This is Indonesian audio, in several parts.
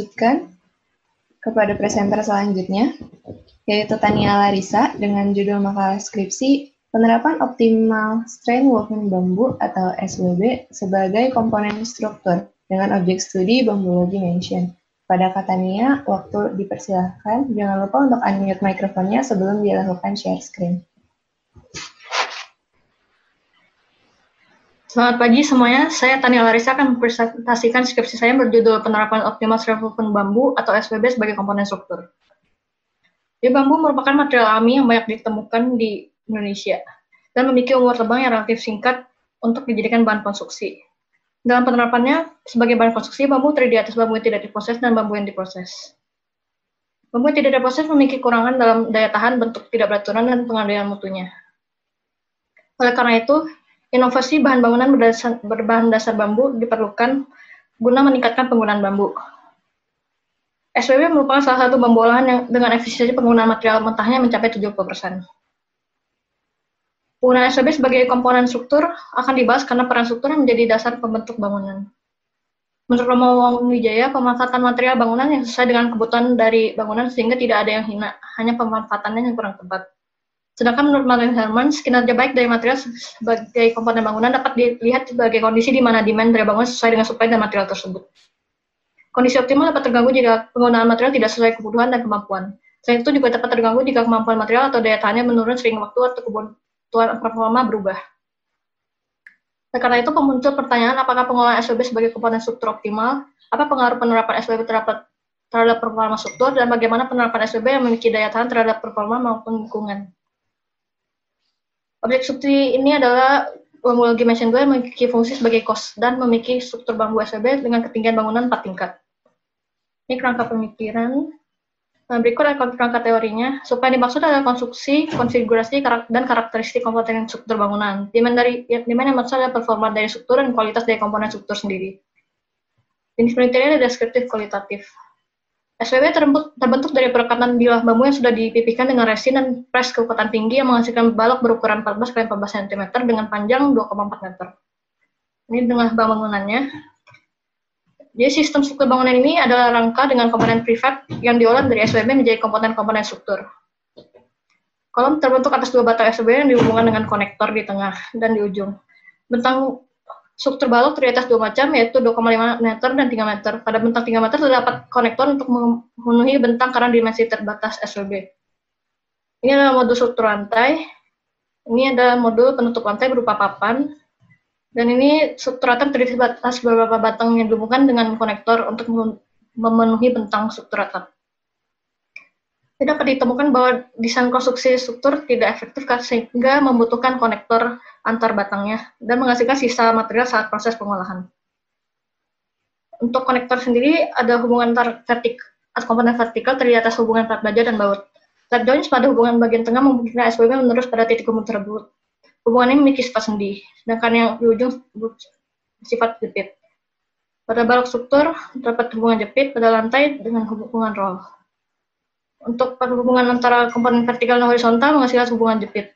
lanjutkan kepada presenter selanjutnya, yaitu Tania Larissa dengan judul makalah skripsi Penerapan Optimal Strain Woven Bambu atau SWB sebagai komponen struktur dengan objek studi Bambulogy Mention. Pada Kak Tania, waktu dipersilahkan. Jangan lupa untuk unmute mikrofonnya sebelum dilakukan share screen. Selamat pagi semuanya, saya Tania Larissa akan mempresentasikan skripsi saya berjudul Penerapan Optimal Strain Woven Bambu atau SWB sebagai komponen struktur. Jadi bambu merupakan material alami yang banyak ditemukan di Indonesia dan memiliki umur terbang yang relatif singkat untuk dijadikan bahan konstruksi. Dalam penerapannya, sebagai bahan konstruksi, bambu terdiri atas bambu yang tidak diproses dan bambu yang diproses. Bambu yang tidak diproses memiliki kekurangan dalam daya tahan, bentuk tidak beraturan, dan pengandaian mutunya. Oleh karena itu, inovasi bahan bangunan berbahan dasar bambu diperlukan guna meningkatkan penggunaan bambu. SWB merupakan salah satu bambu olahan yang dengan efisiensi penggunaan material mentahnya mencapai 70%. Penggunaan SWB sebagai komponen struktur akan dibahas karena peran struktur yang menjadi dasar pembentuk bangunan. Menurut Romo Wijaya, pemanfaatan material bangunan yang sesuai dengan kebutuhan dari bangunan sehingga tidak ada yang hina, hanya pemanfaatannya yang kurang tepat. Sedangkan menurut Martin Hermans, kinerja baik dari material sebagai komponen bangunan dapat dilihat sebagai kondisi di mana demand dari bangunan sesuai dengan supply dan material tersebut. Kondisi optimal dapat terganggu jika penggunaan material tidak sesuai kebutuhan dan kemampuan. Selain itu juga dapat terganggu jika kemampuan material atau daya tahannya menurun sering waktu atau kebutuhan performa berubah. Karena itu muncul pertanyaan apakah pengolahan SWB sebagai komponen struktur optimal, apa pengaruh penerapan SWB terhadap performa struktur, dan bagaimana penerapan SWB yang memiliki daya tahan terhadap performa maupun lingkungan. Objek studi ini adalah Bambulogy Mention 2 yang memiliki fungsi sebagai kos dan memiliki struktur bambu SWB dengan ketinggian bangunan 4 tingkat. Ini kerangka pemikiran. Berikut adalah kerangka teorinya. Supaya dimaksud adalah konstruksi, konfigurasi, dan karakteristik komponen struktur bangunan. Demand yang maksud adalah performa dari struktur dan kualitas dari komponen struktur sendiri. Jenis penelitiannya adalah deskriptif kualitatif. SWB terbentuk dari perekatan bilah bambu yang sudah dipipihkan dengan resin dan pres kekuatan tinggi yang menghasilkan balok berukuran 14 x 14 cm dengan panjang 2,4 meter. Ini dengan bangunannya. Jadi sistem struktur bangunan ini adalah rangka dengan komponen prefab yang diolah dari SWB menjadi komponen-komponen struktur. Kolom terbentuk atas dua batang SWB yang dihubungkan dengan konektor di tengah dan di ujung. Bentang struktur balok terdiri atas dua macam, yaitu 2,5 meter dan 3 meter. Pada bentang 3 meter terdapat konektor untuk memenuhi bentang karena dimensi terbatas SWB. Ini adalah modul struktur lantai. Ini adalah modul penutup lantai berupa papan. Dan ini struktur atap terdiri atas beberapa batang yang dihubungkan dengan konektor untuk memenuhi bentang struktur atap. Tidak dapat ditemukan bahwa desain konstruksi struktur tidak efektif sehingga membutuhkan konektor antar batangnya dan menghasilkan sisa material saat proses pengolahan. Untuk konektor sendiri ada hubungan komponen vertikal terdiri atas hubungan plat baja dan baut. Flat joints pada hubungan bagian tengah memungkinkan SWB menerus pada titik kumpul tersebut. Hubungan ini memiliki sifat sendi, sedangkan yang di ujung sifat jepit. Pada balok struktur terdapat hubungan jepit pada lantai dengan hubungan roll. Untuk hubungan antara komponen vertikal dan horizontal menghasilkan hubungan jepit.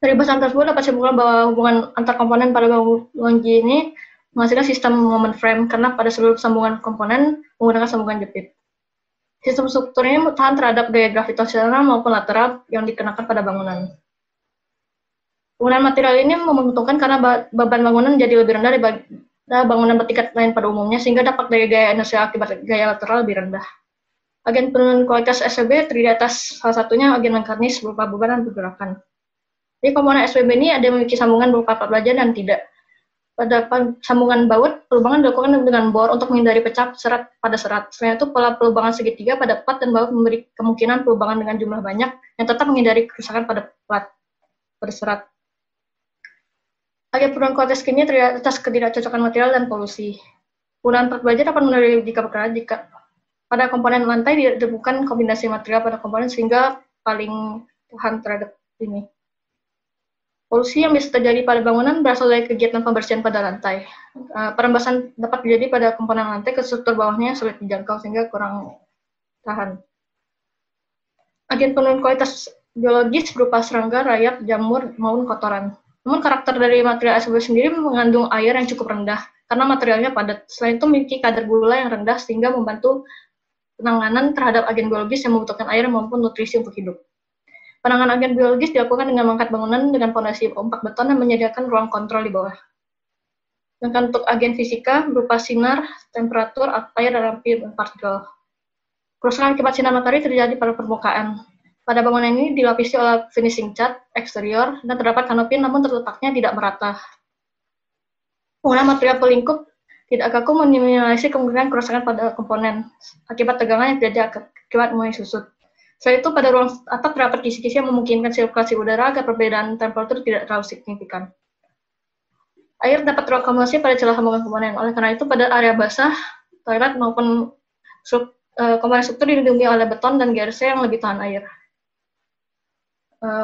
Dari bahasan tersebut dapat disimpulkan bahwa hubungan antar komponen pada Bambulogy ini menghasilkan sistem moment frame karena pada seluruh sambungan komponen menggunakan sambungan jepit. Sistem struktur ini tahan terhadap gaya gravitasional maupun lateral yang dikenakan pada bangunan. Penggunaan material ini menguntungkan karena beban bangunan menjadi lebih rendah daripada bangunan bertingkat lain pada umumnya sehingga dampak dari gaya inersial akibat gaya lateral lebih rendah. Agen penurun kualitas SWB terdiri atas salah satunya agen mekanis berupa beban dan pergerakan. Jadi komponen SWB ini ada yang memiliki sambungan berupa plat baja dan tidak. Pada sambungan baut, pelubangan dilakukan dengan bor untuk menghindari pecah serat pada serat. Selain itu, pola pelubangan segitiga pada plat dan baut memberi kemungkinan pelubangan dengan jumlah banyak yang tetap menghindari kerusakan pada plat pada serat. Agen penurun kualitas kimia terdiri atas ketidakcocokan material dan polusi. Penggunaan plat baja dapat menurunkan jika pada komponen lantai ditemukan kombinasi material pada komponen sehingga paling tahan terhadap ini. Polusi yang bisa terjadi pada bangunan berasal dari kegiatan pembersihan pada lantai. Perembasan dapat terjadi pada komponen lantai ke struktur bawahnya sulit dijangkau sehingga kurang tahan. Agen penurun kualitas biologis berupa serangga, rayap, jamur, maupun kotoran. Namun karakter dari material SWB sendiri mengandung air yang cukup rendah karena materialnya padat. Selain itu memiliki kadar gula yang rendah sehingga membantu penanganan terhadap agen biologis yang membutuhkan air maupun nutrisi untuk hidup. Penanganan agen biologis dilakukan dengan mengangkat bangunan dengan fondasi 4 beton dan menyediakan ruang kontrol di bawah. Sedangkan untuk agen fisika berupa sinar, temperatur, air, dan api dan partikel. Kerusakan akibat sinar matahari terjadi pada permukaan. Pada bangunan ini dilapisi oleh finishing cat eksterior dan terdapat kanopi namun terletaknya tidak merata. Penggunaan material pelingkup tidak kaku meminimalisir kemungkinan kerusakan pada komponen akibat tegangan yang terjadi akibat mulai susut. Selain itu, pada ruang atap terdapat kisi-kisi yang memungkinkan sirkulasi udara agar perbedaan temperatur tidak terlalu signifikan. Air dapat terakumulasi pada celah sambungan komponen. Oleh karena itu, pada area basah, toilet maupun komponen struktur dilindungi oleh beton dan GRC yang lebih tahan air.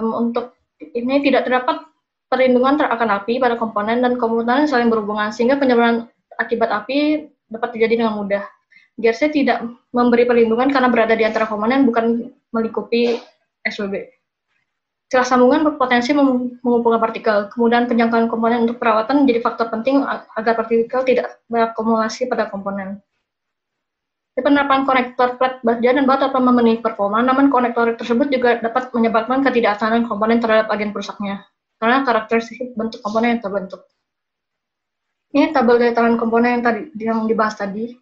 Untuk ini tidak terdapat perlindungan akan api pada komponen dan komponen saling berhubungan, sehingga penyebaran akibat api dapat terjadi dengan mudah. GRC tidak memberi perlindungan karena berada di antara komponen, bukan melingkupi SWB. Celah sambungan berpotensi mengumpulkan partikel. Kemudian penjangkauan komponen untuk perawatan menjadi faktor penting agar partikel tidak berakumulasi pada komponen. Penerapan konektor plat baja dan batu dapat memenuhi performa, namun konektor tersebut juga dapat menyebabkan ketidaktahanan komponen terhadap agen perusaknya, karena karakteristik bentuk komponen yang terbentuk. Ini tabel daya tahan komponen yang dibahas tadi.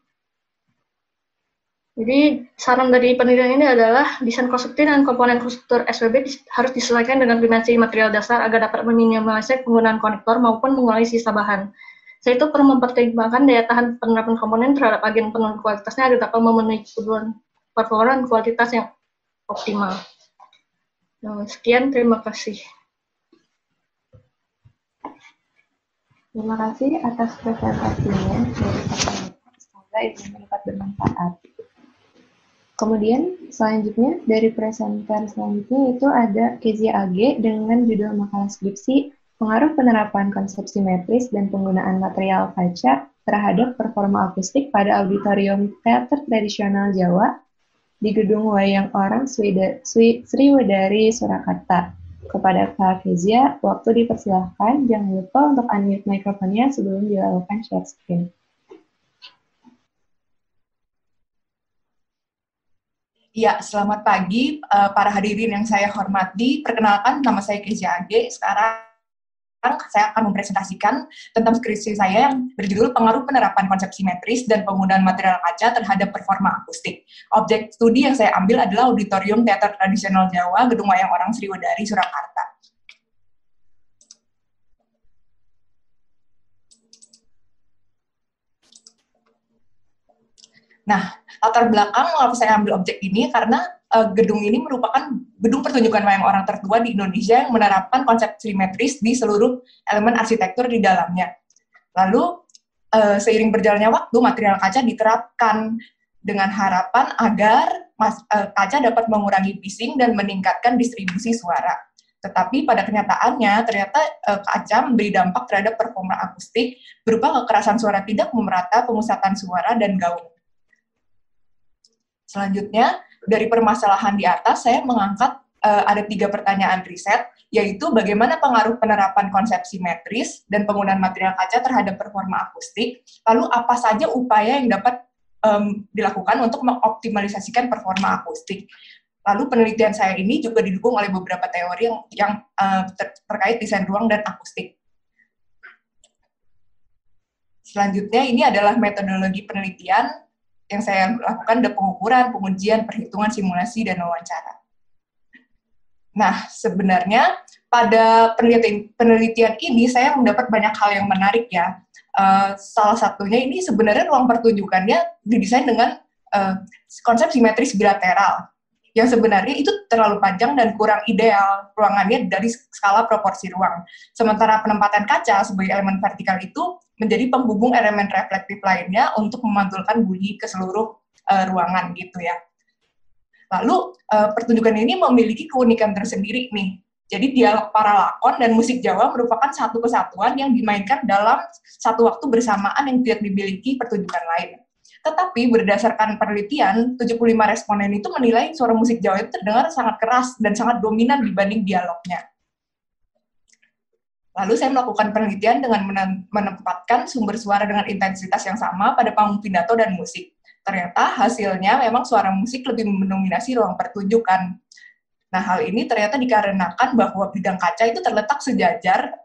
Jadi, saran dari penelitian ini adalah desain konstruktif dan komponen konstruktor SWB harus disesuaikan dengan dimensi material dasar agar dapat meminimalisir penggunaan konektor maupun mengurangi sisa bahan. Selain itu, perlu mempertimbangkan daya tahan penerapan komponen terhadap agen penurun kualitasnya agar dapat memenuhi kebutuhan performa dan kualitas yang optimal. Sekian, terima kasih. Terima kasih atas presentasinya dari Pak. Semoga ini dapat bermanfaat. Kemudian selanjutnya dari presenter selanjutnya itu ada Kezia AG dengan judul makalah skripsi Pengaruh penerapan konsep simetris dan penggunaan material kaca terhadap performa akustik pada auditorium teater tradisional Jawa di Gedung Wayang Orang Sriwedari Surakarta. Kepada Kak Kezia, waktu dipersilahkan. Jangan lupa untuk unmute mikrofonnya sebelum dilakukan share screen. Ya, selamat pagi para hadirin yang saya hormati. Perkenalkan, nama saya Kezia AG. Sekarang saya akan mempresentasikan tentang skripsi saya yang berjudul Pengaruh Penerapan Konsep Simetris dan Penggunaan Material Kaca Terhadap Performa Akustik. Objek studi yang saya ambil adalah Auditorium Teater Tradisional Jawa, Gedung Wayang Orang Sriwedari, Surakarta. Nah, latar belakang mengapa saya ambil objek ini karena gedung ini merupakan gedung pertunjukan wayang orang tertua di Indonesia yang menerapkan konsep simetris di seluruh elemen arsitektur di dalamnya. Lalu, seiring berjalannya waktu, material kaca diterapkan dengan harapan agar kaca dapat mengurangi bising dan meningkatkan distribusi suara. Tetapi pada kenyataannya, ternyata kaca memberi dampak terhadap performa akustik berupa kekerasan suara tidak memerata, pemusatan suara, dan gaung. Selanjutnya, dari permasalahan di atas, saya mengangkat ada 3 pertanyaan riset, yaitu bagaimana pengaruh penerapan konsep simetris dan penggunaan material kaca terhadap performa akustik, lalu apa saja upaya yang dapat dilakukan untuk mengoptimalisasikan performa akustik. Lalu penelitian saya ini juga didukung oleh beberapa teori yang terkait desain ruang dan akustik. Selanjutnya, ini adalah metodologi penelitian yang saya lakukan ada pengukuran, pengujian, perhitungan, simulasi, dan wawancara. Nah, sebenarnya pada penelitian ini saya mendapat banyak hal yang menarik ya. Salah satunya ini sebenarnya ruang pertunjukannya didesain dengan konsep simetris bilateral, yang sebenarnya itu terlalu panjang dan kurang ideal ruangannya dari skala proporsi ruang. Sementara penempatan kaca sebagai elemen vertikal itu menjadi penghubung elemen reflektif lainnya untuk memantulkan bunyi ke seluruh ruangan gitu ya. Lalu pertunjukan ini memiliki keunikan tersendiri nih. Jadi dialog para lakon dan musik Jawa merupakan satu kesatuan yang dimainkan dalam satu waktu bersamaan yang tidak dimiliki pertunjukan lain. Tetapi berdasarkan penelitian, 75 responden itu menilai suara musik Jawa itu terdengar sangat keras dan sangat dominan dibanding dialognya. Lalu saya melakukan penelitian dengan menempatkan sumber suara dengan intensitas yang sama pada panggung pidato dan musik. Ternyata hasilnya memang suara musik lebih mendominasi ruang pertunjukan. Nah, hal ini ternyata dikarenakan bahwa bidang kaca itu terletak sejajar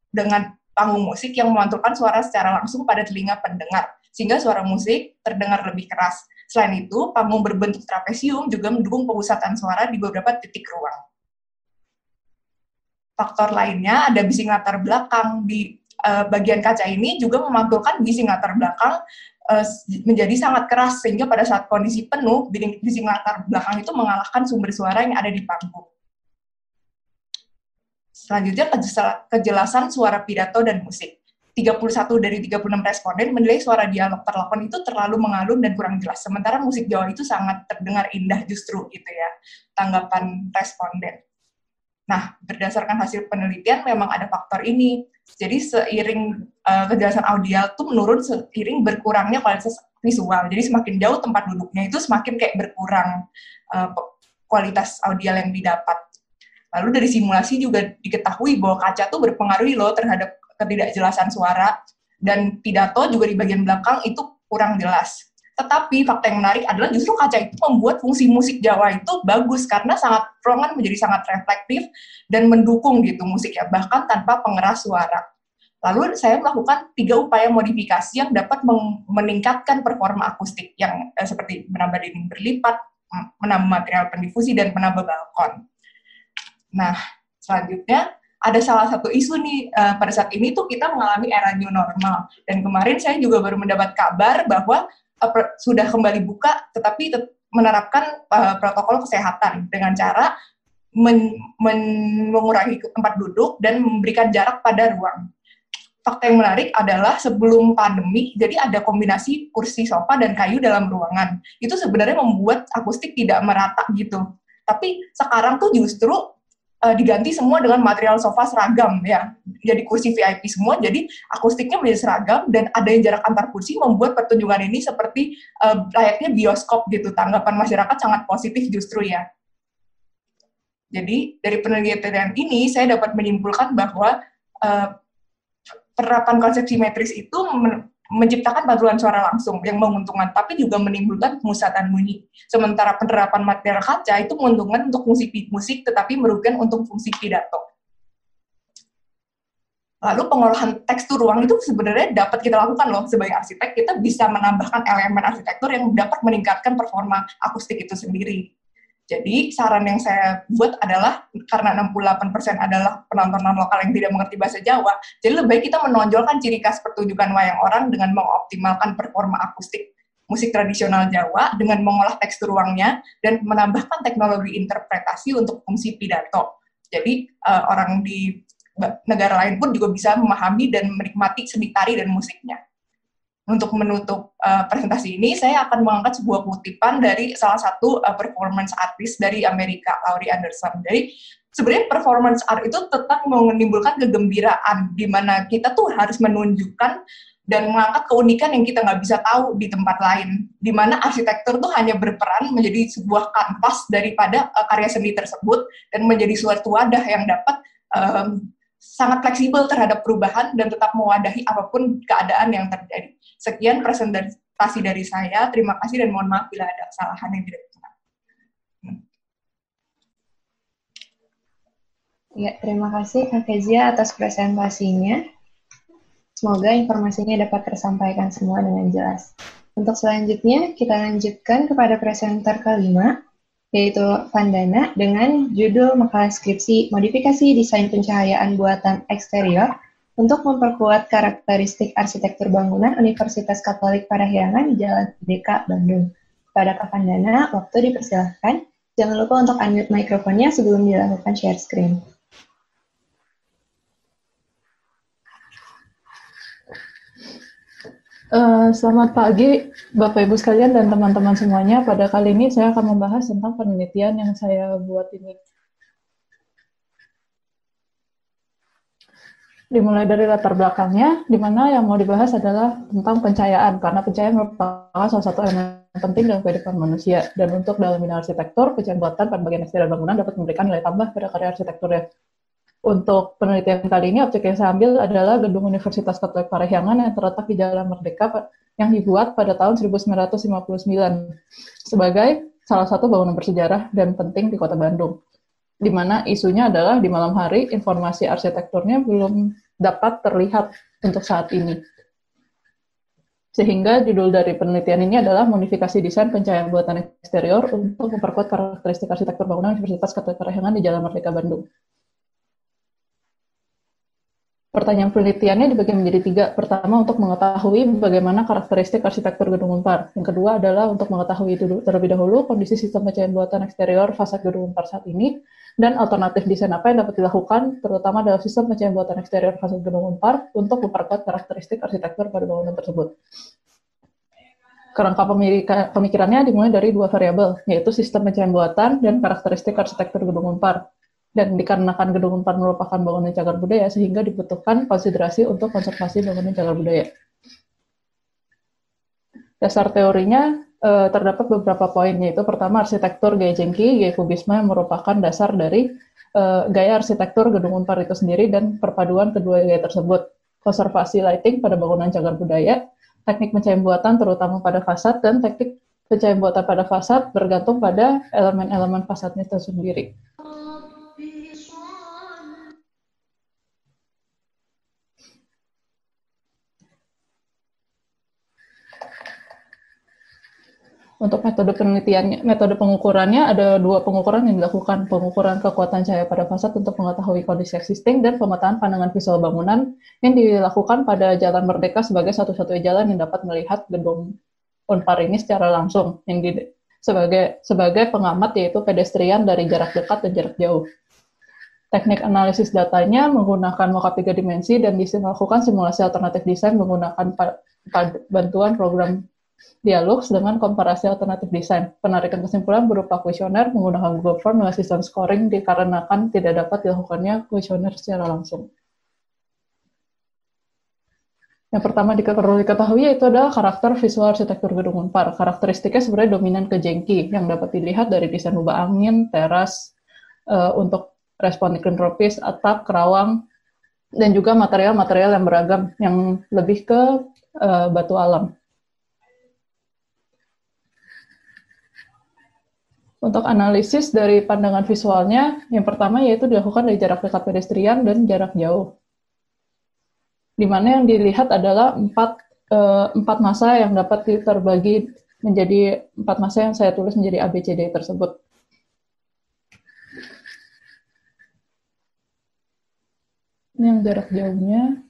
dengan panggung musik yang memantulkan suara secara langsung pada telinga pendengar, sehingga suara musik terdengar lebih keras. Selain itu, panggung berbentuk trapesium juga mendukung pemusatan suara di beberapa titik ruang. Faktor lainnya ada bising latar belakang. Di bagian kaca ini juga memantulkan bising latar belakang menjadi sangat keras, sehingga pada saat kondisi penuh, bising latar belakang itu mengalahkan sumber suara yang ada di panggung. Selanjutnya, kejelasan suara pidato dan musik. 31 dari 36 responden menilai suara dialog terlakon itu terlalu mengalun dan kurang jelas, sementara musik Jawa itu sangat terdengar indah justru, gitu ya, tanggapan responden. Nah, berdasarkan hasil penelitian memang ada faktor ini. Jadi seiring kejelasan audio itu menurun seiring berkurangnya kualitas visual. Jadi semakin jauh tempat duduknya itu semakin kayak berkurang kualitas audio yang didapat. Lalu dari simulasi juga diketahui bahwa kaca tuh berpengaruh loh terhadap ketidakjelasan suara, dan pidato juga di bagian belakang itu kurang jelas. Tetapi fakta yang menarik adalah justru kaca itu membuat fungsi musik Jawa itu bagus karena ruangan menjadi sangat reflektif dan mendukung gitu musiknya, bahkan tanpa pengeras suara. Lalu saya melakukan 3 upaya modifikasi yang dapat meningkatkan performa akustik yang seperti menambah dinding berlipat, menambah material pendifusi, dan menambah balkon. Nah, selanjutnya ada salah satu isu nih, pada saat ini tuh kita mengalami era new normal, dan kemarin saya juga baru mendapat kabar bahwa sudah kembali buka, tetapi menerapkan protokol kesehatan dengan cara mengurangi tempat duduk dan memberikan jarak pada ruang. Fakta yang menarik adalah sebelum pandemi, jadi ada kombinasi kursi sofa dan kayu dalam ruangan. Itu sebenarnya membuat akustik tidak merata gitu. Tapi sekarang tuh justru diganti semua dengan material sofa seragam ya, jadi kursi VIP semua, jadi akustiknya menjadi seragam dan ada yang jarak antar kursi membuat pertunjukan ini seperti layaknya bioskop gitu. Tanggapan masyarakat sangat positif justru ya. Jadi dari penelitian ini saya dapat menyimpulkan bahwa penerapan konsep simetris itu menciptakan pantulan suara langsung yang menguntungkan, tapi juga menimbulkan pemusatan bunyi. Sementara penerapan material kaca itu menguntungkan untuk fungsi musik, tetapi merugikan untuk fungsi pidato. Lalu pengolahan tekstur ruang itu sebenarnya dapat kita lakukan loh sebagai arsitek. Kita bisa menambahkan elemen arsitektur yang dapat meningkatkan performa akustik itu sendiri. Jadi saran yang saya buat adalah, karena 68% adalah penonton non-lokal yang tidak mengerti bahasa Jawa, jadi lebih baik kita menonjolkan ciri khas pertunjukan wayang orang dengan mengoptimalkan performa akustik musik tradisional Jawa dengan mengolah tekstur ruangnya dan menambahkan teknologi interpretasi untuk fungsi pidato. Jadi orang di negara lain pun juga bisa memahami dan menikmati seni tari dan musiknya. Untuk menutup presentasi ini, saya akan mengangkat sebuah kutipan dari salah satu performance artist dari Amerika, Laurie Anderson. Jadi, sebenarnya performance art itu tetap menimbulkan kegembiraan, di mana kita tuh harus menunjukkan dan mengangkat keunikan yang kita nggak bisa tahu di tempat lain, di mana arsitektur tuh hanya berperan menjadi sebuah kanvas daripada karya seni tersebut, dan menjadi suatu wadah yang dapat sangat fleksibel terhadap perubahan dan tetap mewadahi apapun keadaan yang terjadi. Sekian presentasi dari saya. Terima kasih dan mohon maaf bila ada kesalahan yang tidak benar. Ya, terima kasih Kak Kezia atas presentasinya. Semoga informasinya dapat tersampaikan semua dengan jelas. Untuk selanjutnya, kita lanjutkan kepada presenter kelima, yaitu Vandana dengan judul makalah skripsi Modifikasi Desain Pencahayaan Buatan Eksterior untuk memperkuat karakteristik arsitektur bangunan Universitas Katolik Parahyangan Jalan Merdeka, Bandung. Kepada Kak Vandana, waktu dipersilahkan. Jangan lupa untuk unmute mikrofonnya sebelum dilakukan share screen. Selamat pagi, Bapak Ibu sekalian dan teman-teman semuanya. Pada kali ini saya akan membahas tentang penelitian yang saya buat ini. Dimulai dari latar belakangnya, di mana yang mau dibahas adalah tentang pencahayaan, karena pencahayaan merupakan salah satu elemen penting dalam kehidupan manusia. Dan untuk dalam bidang arsitektur, pencahayaan buatan pada bagian eksterior bangunan dapat memberikan nilai tambah pada karya arsitekturnya. Untuk penelitian kali ini, objek yang saya ambil adalah Gedung Universitas Katolik Parahyangan yang terletak di Jalan Merdeka yang dibuat pada tahun 1959 sebagai salah satu bangunan bersejarah dan penting di Kota Bandung. Di mana isunya adalah di malam hari informasi arsitekturnya belum dapat terlihat untuk saat ini. Sehingga judul dari penelitian ini adalah modifikasi desain pencahayaan buatan eksterior untuk memperkuat karakteristik arsitektur bangunan Universitas Katolik Parahyangan di Jalan Merdeka Bandung. Pertanyaan penelitiannya dibagi menjadi 3. Pertama, untuk mengetahui bagaimana karakteristik arsitektur gedung Unpar. Yang kedua adalah untuk mengetahui itu terlebih dahulu kondisi sistem pencahayaan buatan eksterior fasad gedung Unpar saat ini, dan alternatif desain apa yang dapat dilakukan, terutama dalam sistem pencahayaan buatan eksterior fasad gedung Unpar untuk memperkuat karakteristik arsitektur pada bangunan tersebut. Kerangka pemikirannya dimulai dari 2 variabel, yaitu sistem pencahayaan buatan dan karakteristik arsitektur gedung Unpar. Dan dikarenakan gedung Unpar merupakan bangunan cagar budaya, sehingga dibutuhkan konsiderasi untuk konservasi bangunan cagar budaya. Dasar teorinya terdapat beberapa poin, yaitu pertama, arsitektur gaya jengki, gaya kubisme yang merupakan dasar dari gaya arsitektur gedung Unpar itu sendiri dan perpaduan kedua gaya tersebut. Konservasi lighting pada bangunan cagar budaya, teknik pencahayaan buatan terutama pada fasad, dan teknik pencahayaan buatan pada fasad bergantung pada elemen-elemen fasadnya tersendiri. Untuk metode penelitiannya, metode pengukurannya ada 2 pengukuran yang dilakukan. Pengukuran kekuatan cahaya pada fasad untuk mengetahui kondisi existing dan pemetaan pandangan visual bangunan yang dilakukan pada Jalan Merdeka sebagai satu-satunya jalan yang dapat melihat gedung Unpar ini secara langsung, yang sebagai pengamat yaitu pedestrian dari jarak dekat dan jarak jauh. Teknik analisis datanya menggunakan mockup 3 dimensi dan dilakukan simulasi alternatif desain menggunakan bantuan program dialog dengan komparasi alternatif desain. Penarikan kesimpulan berupa kuesioner menggunakan Google Form dengan sistem scoring dikarenakan tidak dapat dilakukannya kuesioner secara langsung. Yang pertama perlu diketahui yaitu adalah karakter visual arsitektur gedung Unpar. Karakteristiknya sebenarnya dominan ke jengki yang dapat dilihat dari desain lubang angin, teras, untuk respon iklim tropis, atap, kerawang, dan juga material-material yang beragam yang lebih ke batu alam. Untuk analisis dari pandangan visualnya, yang pertama yaitu dilakukan dari jarak dekat pedestrian dan jarak jauh. Di mana yang dilihat adalah 4 masa yang dapat terbagi menjadi 4 masa yang saya tulis menjadi ABCD tersebut. Ini yang jarak jauhnya.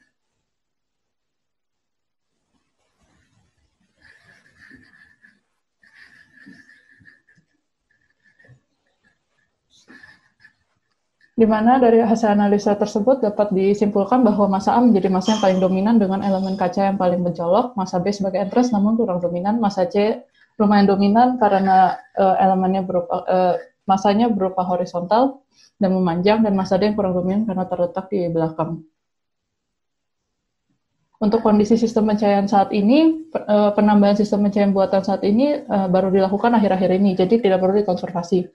Di mana dari hasil analisa tersebut dapat disimpulkan bahwa masa A menjadi masa yang paling dominan dengan elemen kaca yang paling mencolok, masa B sebagai entrance namun kurang dominan, masa C lumayan dominan karena elemennya masanya berupa horizontal dan memanjang, dan masa D yang kurang dominan karena terletak di belakang. Untuk kondisi sistem pencahayaan saat ini, penambahan sistem pencahayaan buatan saat ini baru dilakukan akhir-akhir ini, jadi tidak perlu dikonservasi.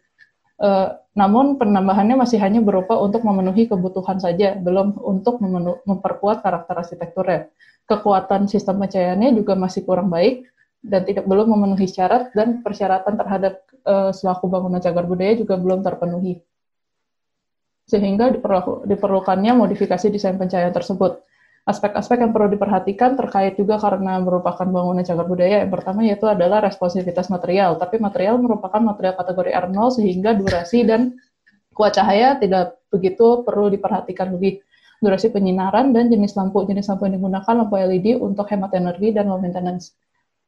Namun penambahannya masih hanya berupa untuk memenuhi kebutuhan saja, belum untuk memperkuat karakter arsitekturnya. Kekuatan sistem pencahayaannya juga masih kurang baik dan belum memenuhi syarat, dan persyaratan terhadap selaku bangunan cagar budaya juga belum terpenuhi. Sehingga diperlukannya modifikasi desain pencahayaan tersebut. Aspek-aspek yang perlu diperhatikan terkait juga karena merupakan bangunan cagar budaya. Yang pertama yaitu adalah responsivitas material. Tapi material merupakan material kategori R0 sehingga durasi dan kuat cahaya tidak begitu perlu diperhatikan lebih. Durasi penyinaran dan jenis lampu. Jenis lampu yang digunakan lampu LED untuk hemat energi dan low maintenance.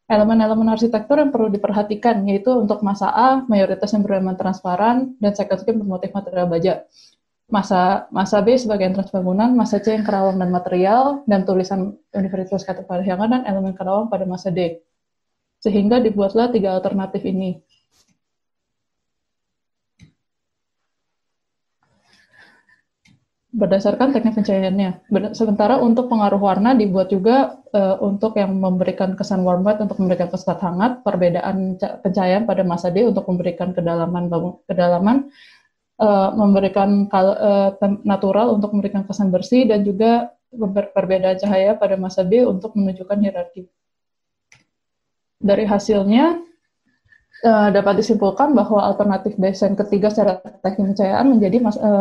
Elemen-elemen arsitektur yang perlu diperhatikan yaitu untuk masa A, mayoritas yang berelemen transparan dan sekaligus bermotif material baja. Masa B sebagai entrance bangunan, masa C yang kerawang dan material, dan tulisan Universitas Katolik Parahyangan dan elemen kerawang pada masa D. Sehingga dibuatlah 3 alternatif ini. Berdasarkan teknik pencahayaannya. Sementara untuk pengaruh warna dibuat juga untuk yang memberikan kesan warm white untuk memberikan kesan hangat, perbedaan pencahayaan pada masa D untuk memberikan kedalaman memberikan natural untuk memberikan kesan bersih, dan juga perbedaan cahaya pada masa B untuk menunjukkan hierarki. Dari hasilnya, dapat disimpulkan bahwa alternatif desain ketiga secara teknik pencahayaan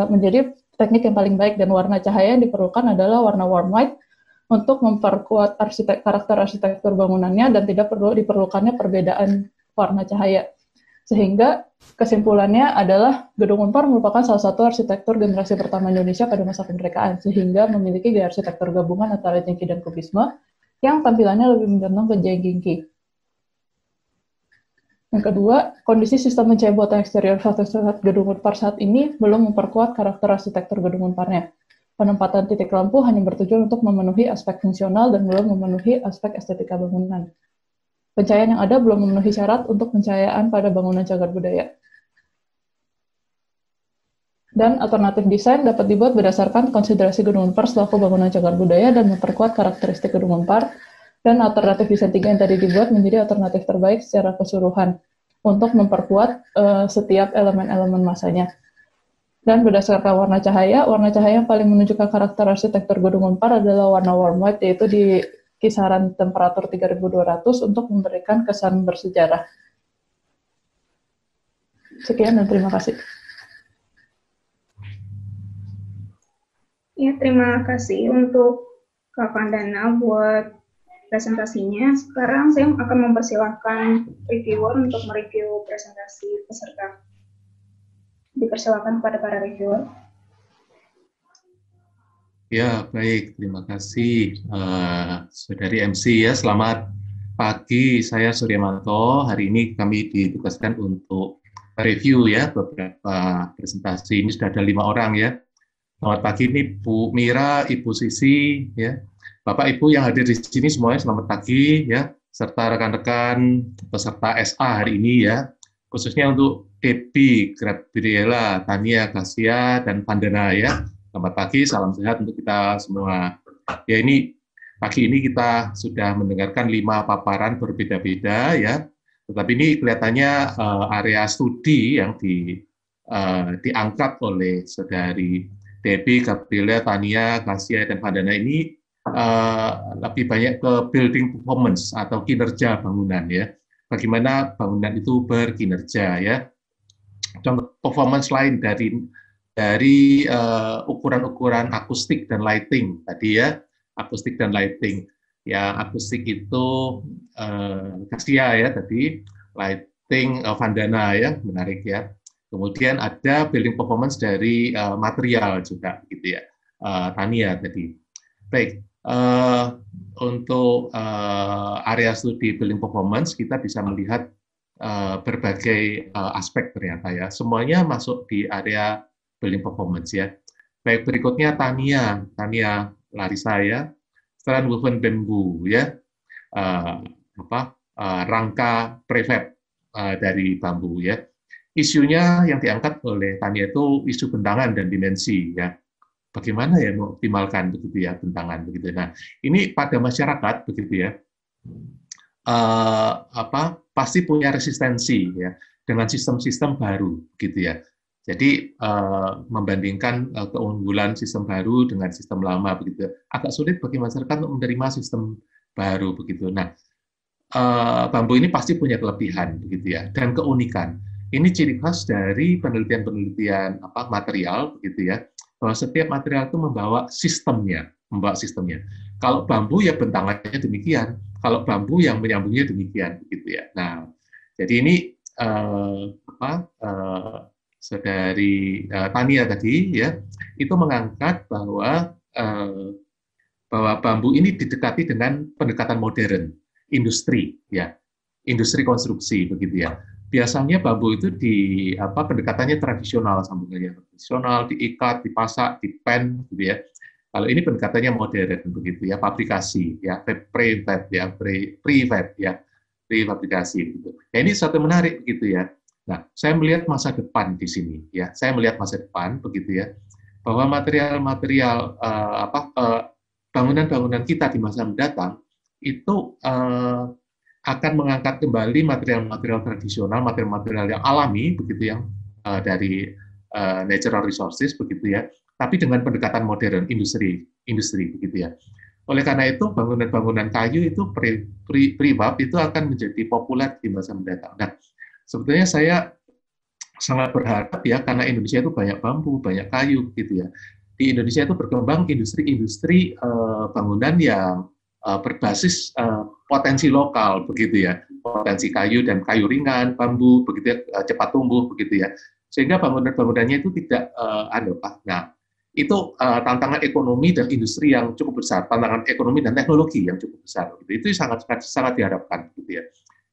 menjadi teknik yang paling baik, dan warna cahaya yang diperlukan adalah warna warm white untuk memperkuat karakter arsitektur bangunannya, dan tidak perlu diperlukannya perbedaan warna cahaya. Sehingga kesimpulannya adalah Gedung Unpar merupakan salah satu arsitektur generasi pertama Indonesia pada masa kemerdekaan, sehingga memiliki gaya arsitektur gabungan antara Jengki dan Kubisme yang tampilannya lebih mencontoh ke Jengki. Yang kedua, kondisi sistem pencahayaan buatan eksterior fasad Gedung Unpar saat ini belum memperkuat karakter arsitektur Gedung Unparnya. Penempatan titik lampu hanya bertujuan untuk memenuhi aspek fungsional dan belum memenuhi aspek estetika bangunan. Pencahayaan yang ada belum memenuhi syarat untuk pencahayaan pada bangunan cagar budaya. Dan alternatif desain dapat dibuat berdasarkan konsiderasi Gedung Unpar selaku bangunan cagar budaya dan memperkuat karakteristik Gedung Unpar. Dan alternatif desain 3 yang tadi dibuat menjadi alternatif terbaik secara keseluruhan untuk memperkuat setiap elemen-elemen masanya. Dan berdasarkan warna cahaya yang paling menunjukkan karakter arsitektur Gedung Unpar adalah warna warm white, yaitu di kisaran temperatur 3200 untuk memberikan kesan bersejarah. Sekian dan terima kasih. Ya, terima kasih untuk Kak Vandana buat presentasinya. Sekarang saya akan mempersilahkan reviewer untuk mereview presentasi peserta. Dipersilakan kepada para reviewer. Ya, baik. Terima kasih, Saudari MC ya. Selamat pagi, saya Suryamanto. Hari ini kami ditugaskan untuk review ya beberapa presentasi. Ini sudah ada 5 orang ya. Selamat pagi, ini Bu Mira, Ibu Sisi, ya. Bapak Ibu yang hadir di sini semuanya selamat pagi ya, serta rekan-rekan peserta SA hari ini ya, khususnya untuk Debbie, Gabriela, Tania, Kasia, dan Vandana ya. Selamat pagi, salam sehat untuk kita semua. Ya, ini pagi ini kita sudah mendengarkan 5 paparan berbeda-beda ya, tetapi ini kelihatannya area studi yang diangkat oleh Saudari Debbie, Gabriela, Tania, Kasia, dan Vandana ini lebih banyak ke building performance atau kinerja bangunan ya. Bagaimana bangunan itu berkinerja ya. Contoh performance lain dari ukuran-ukuran akustik dan lighting tadi ya, akustik dan lighting. Ya, akustik itu Kasia ya tadi, lighting Vandana ya, menarik ya. Kemudian ada building performance dari material juga gitu ya, Tania tadi. Baik. Untuk area studi building performance kita bisa melihat berbagai aspek ternyata ya, semuanya masuk di area building performance ya. Baik, berikutnya Tania Larissa ya, strand woven bamboo ya, rangka prefab dari bambu ya. Isunya yang diangkat oleh Tania itu isu bentangan dan dimensi ya. Bagaimana ya mengoptimalkan begitu ya bentangan begitu. Nah, ini pada masyarakat begitu ya, pasti punya resistensi ya dengan sistem-sistem baru gitu ya. Jadi membandingkan keunggulan sistem baru dengan sistem lama begitu, agak sulit bagi masyarakat untuk menerima sistem baru begitu. Nah, bambu ini pasti punya kelebihan begitu ya dan keunikan. Ini ciri khas dari penelitian material begitu ya. Bahwa setiap material itu membawa sistemnya. Kalau bambu ya bentangannya demikian, kalau bambu yang menyambungnya demikian, begitu ya. Nah, jadi ini Saudari Tania tadi ya, itu mengangkat bahwa bambu ini didekati dengan pendekatan modern, industri ya, industri konstruksi begitu ya. Biasanya bambu itu pendekatannya tradisional, sambungannya tradisional, diikat, dipasak, dipen, gitu ya. Kalau ini pendekatannya modern, begitu ya, fabrikasi, ya, prefab, ya, prefab, ya, prefabrikasi, gitu. Ya, ini satu menarik, begitu ya. Nah, saya melihat masa depan di sini, ya, saya melihat masa depan, begitu ya, bahwa material-material bangunan-bangunan kita di masa mendatang itu akan mengangkat kembali material-material tradisional, material-material yang alami, begitu yang dari natural resources begitu ya, tapi dengan pendekatan modern industri begitu ya. Oleh karena itu bangunan-bangunan kayu itu prefab itu akan menjadi populer di masa mendatang. Nah, sebetulnya saya sangat berharap ya, karena Indonesia itu banyak bambu, banyak kayu gitu ya. Di Indonesia itu berkembang industri-industri bangunan yang berbasis potensi lokal begitu ya, potensi kayu dan kayu ringan, bambu begitu ya, cepat tumbuh begitu ya, sehingga bangunan-bangunannya itu tidak Nah, itu tantangan ekonomi dan industri yang cukup besar, tantangan ekonomi dan teknologi yang cukup besar. Itu sangat diharapkan, gitu ya.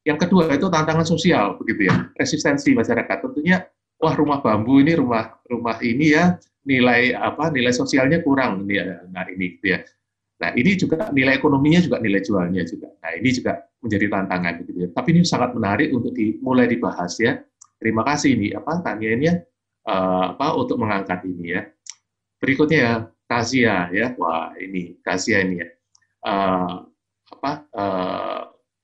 Yang kedua itu tantangan sosial, begitu ya, resistensi masyarakat. Tentunya, wah rumah bambu ini rumah ini ya nilai sosialnya kurang, nah ini, gitu ya. Nah ini juga nilai ekonominya juga nilai jualnya juga. Nah ini juga menjadi tantangan, gitu ya. Tapi ini sangat menarik untuk mulai dibahas ya. Terima kasih ini tanyaannya untuk mengangkat ini ya. Berikutnya ya, kasia ya. Wah, ini kasia ini ya.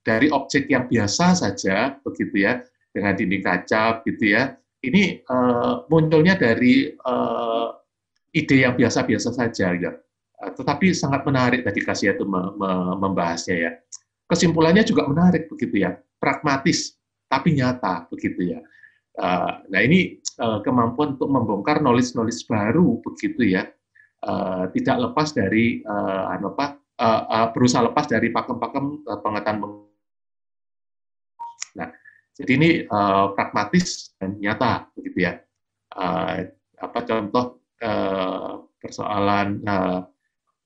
Dari objek yang biasa saja begitu ya, dengan dinding kaca gitu ya. Ini munculnya dari ide yang biasa-biasa saja ya. Tetapi sangat menarik tadi kasia itu membahasnya ya. Kesimpulannya juga menarik begitu ya. Pragmatis tapi nyata begitu ya. Nah ini kemampuan untuk membongkar knowledge baru begitu ya, tidak lepas dari berusaha lepas dari pakem-pakem pengetahuan. Nah, jadi ini pragmatis dan nyata begitu ya. Contoh persoalan.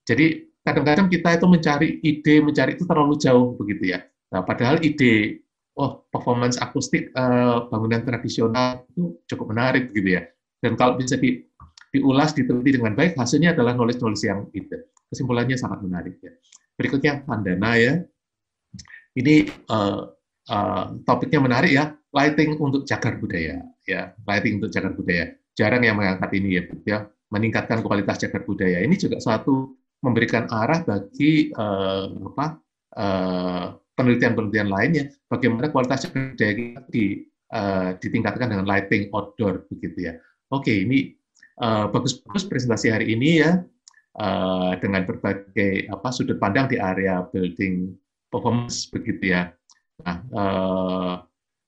Jadi kadang-kadang kita itu mencari itu terlalu jauh begitu ya. Nah, padahal ide performance akustik bangunan tradisional itu cukup menarik gitu ya. Dan kalau bisa diulas, diteliti dengan baik, hasilnya adalah knowledge yang itu. Kesimpulannya sangat menarik ya. Berikutnya Pandana ya. Ini topiknya menarik ya, lighting untuk cagar budaya ya. Lighting untuk cagar budaya. Jarang yang mengangkat ini ya, meningkatkan kualitas cagar budaya. Ini juga suatu memberikan arah bagi penelitian-penelitian lainnya, bagaimana kualitas cagar budaya kita ditingkatkan dengan lighting outdoor begitu ya. Oke, ini bagus-bagus presentasi hari ini ya, dengan berbagai sudut pandang di area building performance begitu ya. Nah,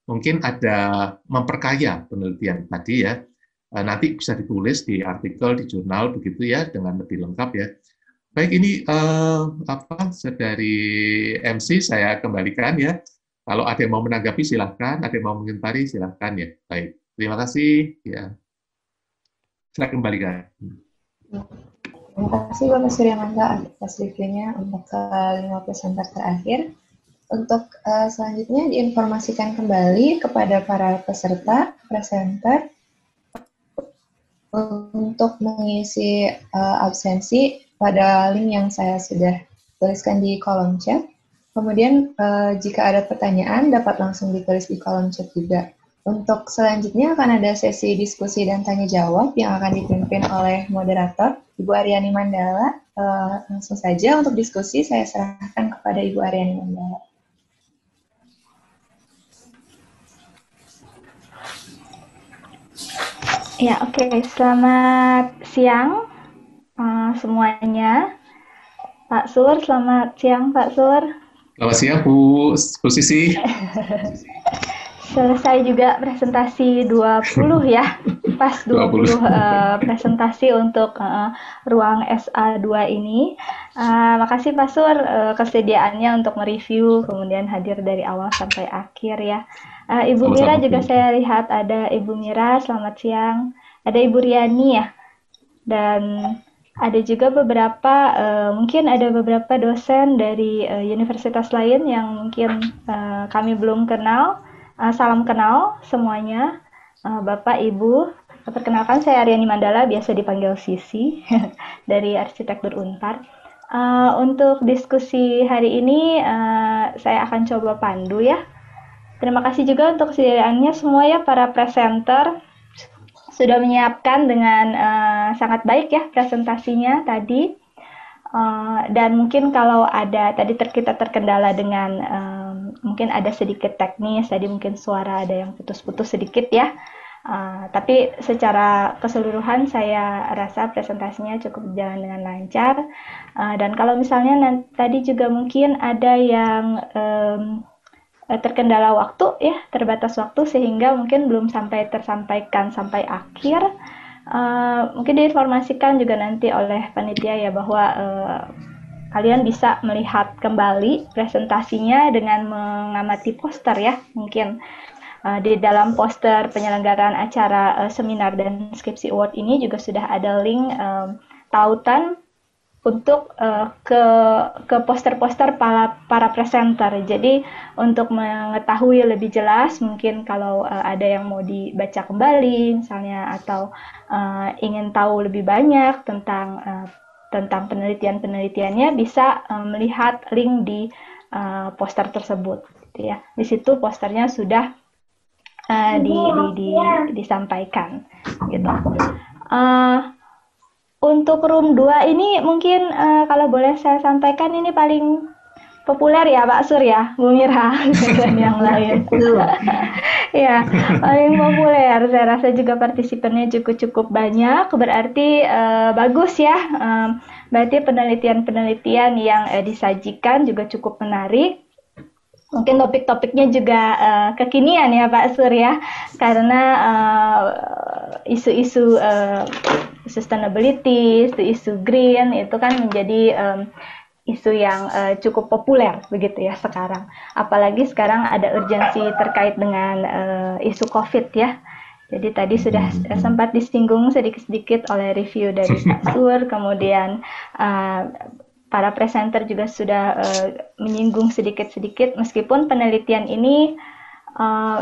mungkin ada memperkaya penelitian tadi ya. Nanti bisa ditulis di artikel di jurnal begitu ya, dengan lebih lengkap ya. Baik, ini dari MC saya kembalikan ya. Kalau ada yang mau menanggapi silahkan, ada yang mau mengomentari silahkan ya. Baik, terima kasih ya. Saya kembalikan. Terima kasih Bapak Suryamanto atas reviewnya untuk ke-5 presenter terakhir. Untuk selanjutnya diinformasikan kembali kepada para peserta, presenter, untuk mengisi absensi pada link yang saya sudah tuliskan di kolom chat. Kemudian jika ada pertanyaan dapat langsung ditulis di kolom chat juga. Untuk selanjutnya akan ada sesi diskusi dan tanya jawab yang akan dipimpin oleh moderator Ibu Aryani Mandala. Langsung saja untuk diskusi saya serahkan kepada Ibu Aryani Mandala. Ya, oke. Selamat siang semuanya. Pak Sur, selamat siang Pak Sur. Selamat siang Bu Sisi. Selesai juga presentasi 20 ya. Pas 20 presentasi untuk ruang SA2 ini. Makasih Pak Sur kesediaannya untuk mereview, kemudian hadir dari awal sampai akhir ya. Ibu Mira juga saya lihat ada Ibu Mira, selamat siang. Ada Ibu Riani ya. Dan ada juga mungkin ada beberapa dosen dari universitas lain yang mungkin kami belum kenal. Salam kenal semuanya, Bapak, Ibu. Perkenalkan saya Aryani Mandala, biasa dipanggil Sisi, dari Arsitektur Unpar. Untuk diskusi hari ini, saya akan coba pandu ya. Terima kasih juga untuk kesediaannya semua ya, para presenter. Sudah menyiapkan dengan sangat baik ya presentasinya tadi. Dan mungkin kalau ada tadi kita terkendala dengan mungkin ada sedikit teknis, tadi mungkin suara ada yang putus-putus sedikit ya. Tapi secara keseluruhan saya rasa presentasinya cukup berjalan dengan lancar. Dan kalau misalnya tadi juga mungkin ada yang terkendala waktu ya, terbatas waktu sehingga mungkin belum tersampaikan sampai akhir. Mungkin diinformasikan juga nanti oleh panitia ya bahwa kalian bisa melihat kembali presentasinya dengan mengamati poster ya. Mungkin di dalam poster penyelenggaraan acara seminar dan skripsi award ini juga sudah ada link tautan untuk ke poster-poster para presenter. Jadi untuk mengetahui lebih jelas, mungkin kalau ada yang mau dibaca kembali misalnya atau ingin tahu lebih banyak tentang penelitiannya, bisa melihat link di poster tersebut. Gitu ya. Di situ posternya sudah disampaikan. Gitu. Untuk room 2 ini mungkin kalau boleh saya sampaikan ini paling populer ya Pak Sur ya, Bu Mira dan yang lain. Ya, paling populer. Saya rasa juga partisipannya cukup banyak, berarti bagus ya. Berarti penelitian-penelitian yang disajikan juga cukup menarik. Mungkin topik-topiknya juga kekinian ya Pak Sur ya, karena isu-isu sustainability, isu green itu kan menjadi isu yang cukup populer begitu ya sekarang. Apalagi sekarang ada urgensi terkait dengan isu COVID ya. Jadi tadi sudah sempat disinggung sedikit-sedikit oleh review dari Pak Sur, kemudian para presenter juga sudah menyinggung sedikit-sedikit, meskipun penelitian ini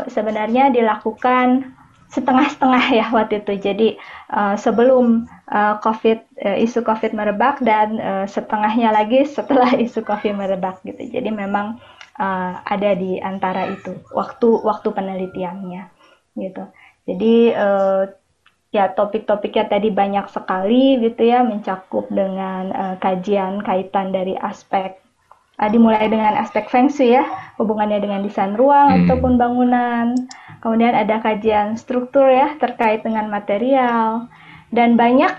sebenarnya dilakukan setengah-setengah ya waktu itu. Jadi sebelum isu COVID merebak dan setengahnya lagi setelah isu COVID merebak gitu. Jadi memang ada di antara itu waktu penelitiannya gitu. Jadi ya topik-topiknya tadi banyak sekali gitu ya, mencakup dengan kajian kaitan dari aspek dimulai dengan aspek Feng Shui ya, hubungannya dengan desain ruang ataupun bangunan. Kemudian ada kajian struktur ya terkait dengan material, dan banyak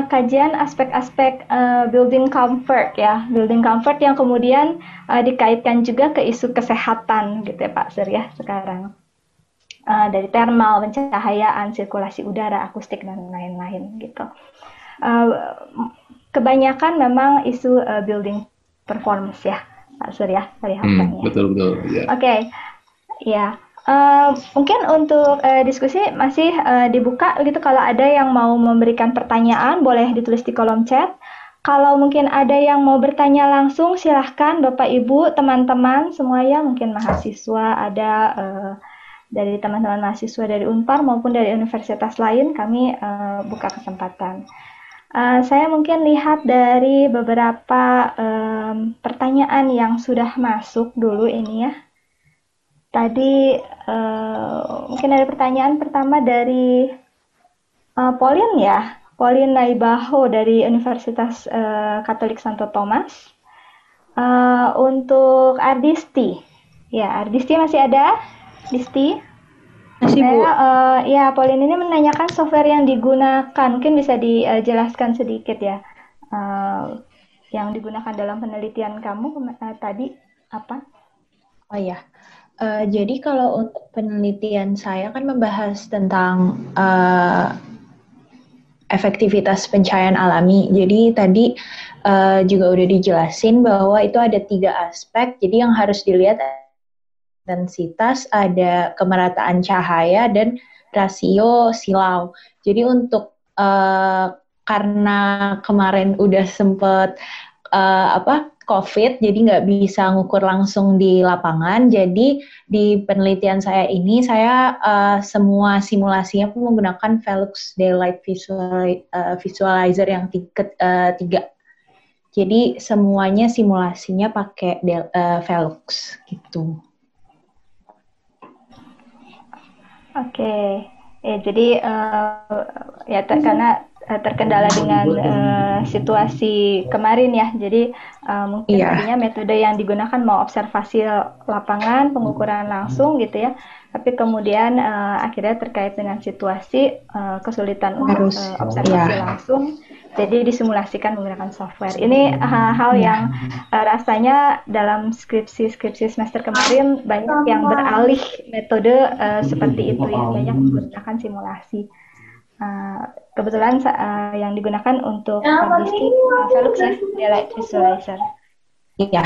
kajian aspek-aspek building comfort ya, building comfort yang kemudian dikaitkan juga ke isu kesehatan gitu ya Pak Sur ya sekarang. Dari thermal, pencahayaan, sirkulasi udara, akustik dan lain-lain gitu. Kebanyakan memang isu building performance ya, Pak Surya kelihatannya. Betul. Ya. Oke, ya. Mungkin untuk diskusi masih dibuka gitu. Kalau ada yang mau memberikan pertanyaan, boleh ditulis di kolom chat. Kalau mungkin ada yang mau bertanya langsung, silahkan Bapak Ibu, teman-teman semuanya, mungkin mahasiswa ada dari teman-teman mahasiswa dari Unpar maupun dari universitas lain, kami buka kesempatan. Saya mungkin lihat dari beberapa pertanyaan yang sudah masuk dulu ini ya. Tadi mungkin ada pertanyaan pertama dari Pauline ya, Pauline Naibaho dari Universitas Katolik Santo Thomas. Untuk Ardisti, ya Ardisti masih ada? Disti? Masih Bu. Ya, Pauline ini menanyakan software yang digunakan, mungkin bisa dijelaskan sedikit ya, yang digunakan dalam penelitian kamu tadi apa? Oh ya, jadi kalau untuk penelitian saya kan membahas tentang efektivitas pencahayaan alami. Jadi tadi juga udah dijelasin bahwa itu ada 3 aspek, jadi yang harus dilihat intensitas, ada kemerataan cahaya, dan rasio silau. Jadi untuk karena kemarin udah sempet COVID, jadi nggak bisa ngukur langsung di lapangan. Jadi di penelitian saya ini, saya semua simulasinya pun menggunakan Velux Daylight Visualizer yang 3. Jadi semuanya simulasinya pakai Velux gitu. Oke, ya jadi ya karena terkendala dengan situasi kemarin ya. Jadi mungkin tadinya metode yang digunakan mau observasi lapangan, pengukuran langsung gitu ya. Tapi kemudian akhirnya terkait dengan situasi kesulitan untuk observasi langsung. Jadi disimulasikan menggunakan software. Ini hal yang rasanya dalam skripsi semester kemarin banyak yang beralih metode seperti itu ya, banyak menggunakan simulasi. Kebetulan yang digunakan untuk Disti Velux ya, Daylight Visualizer. Iya.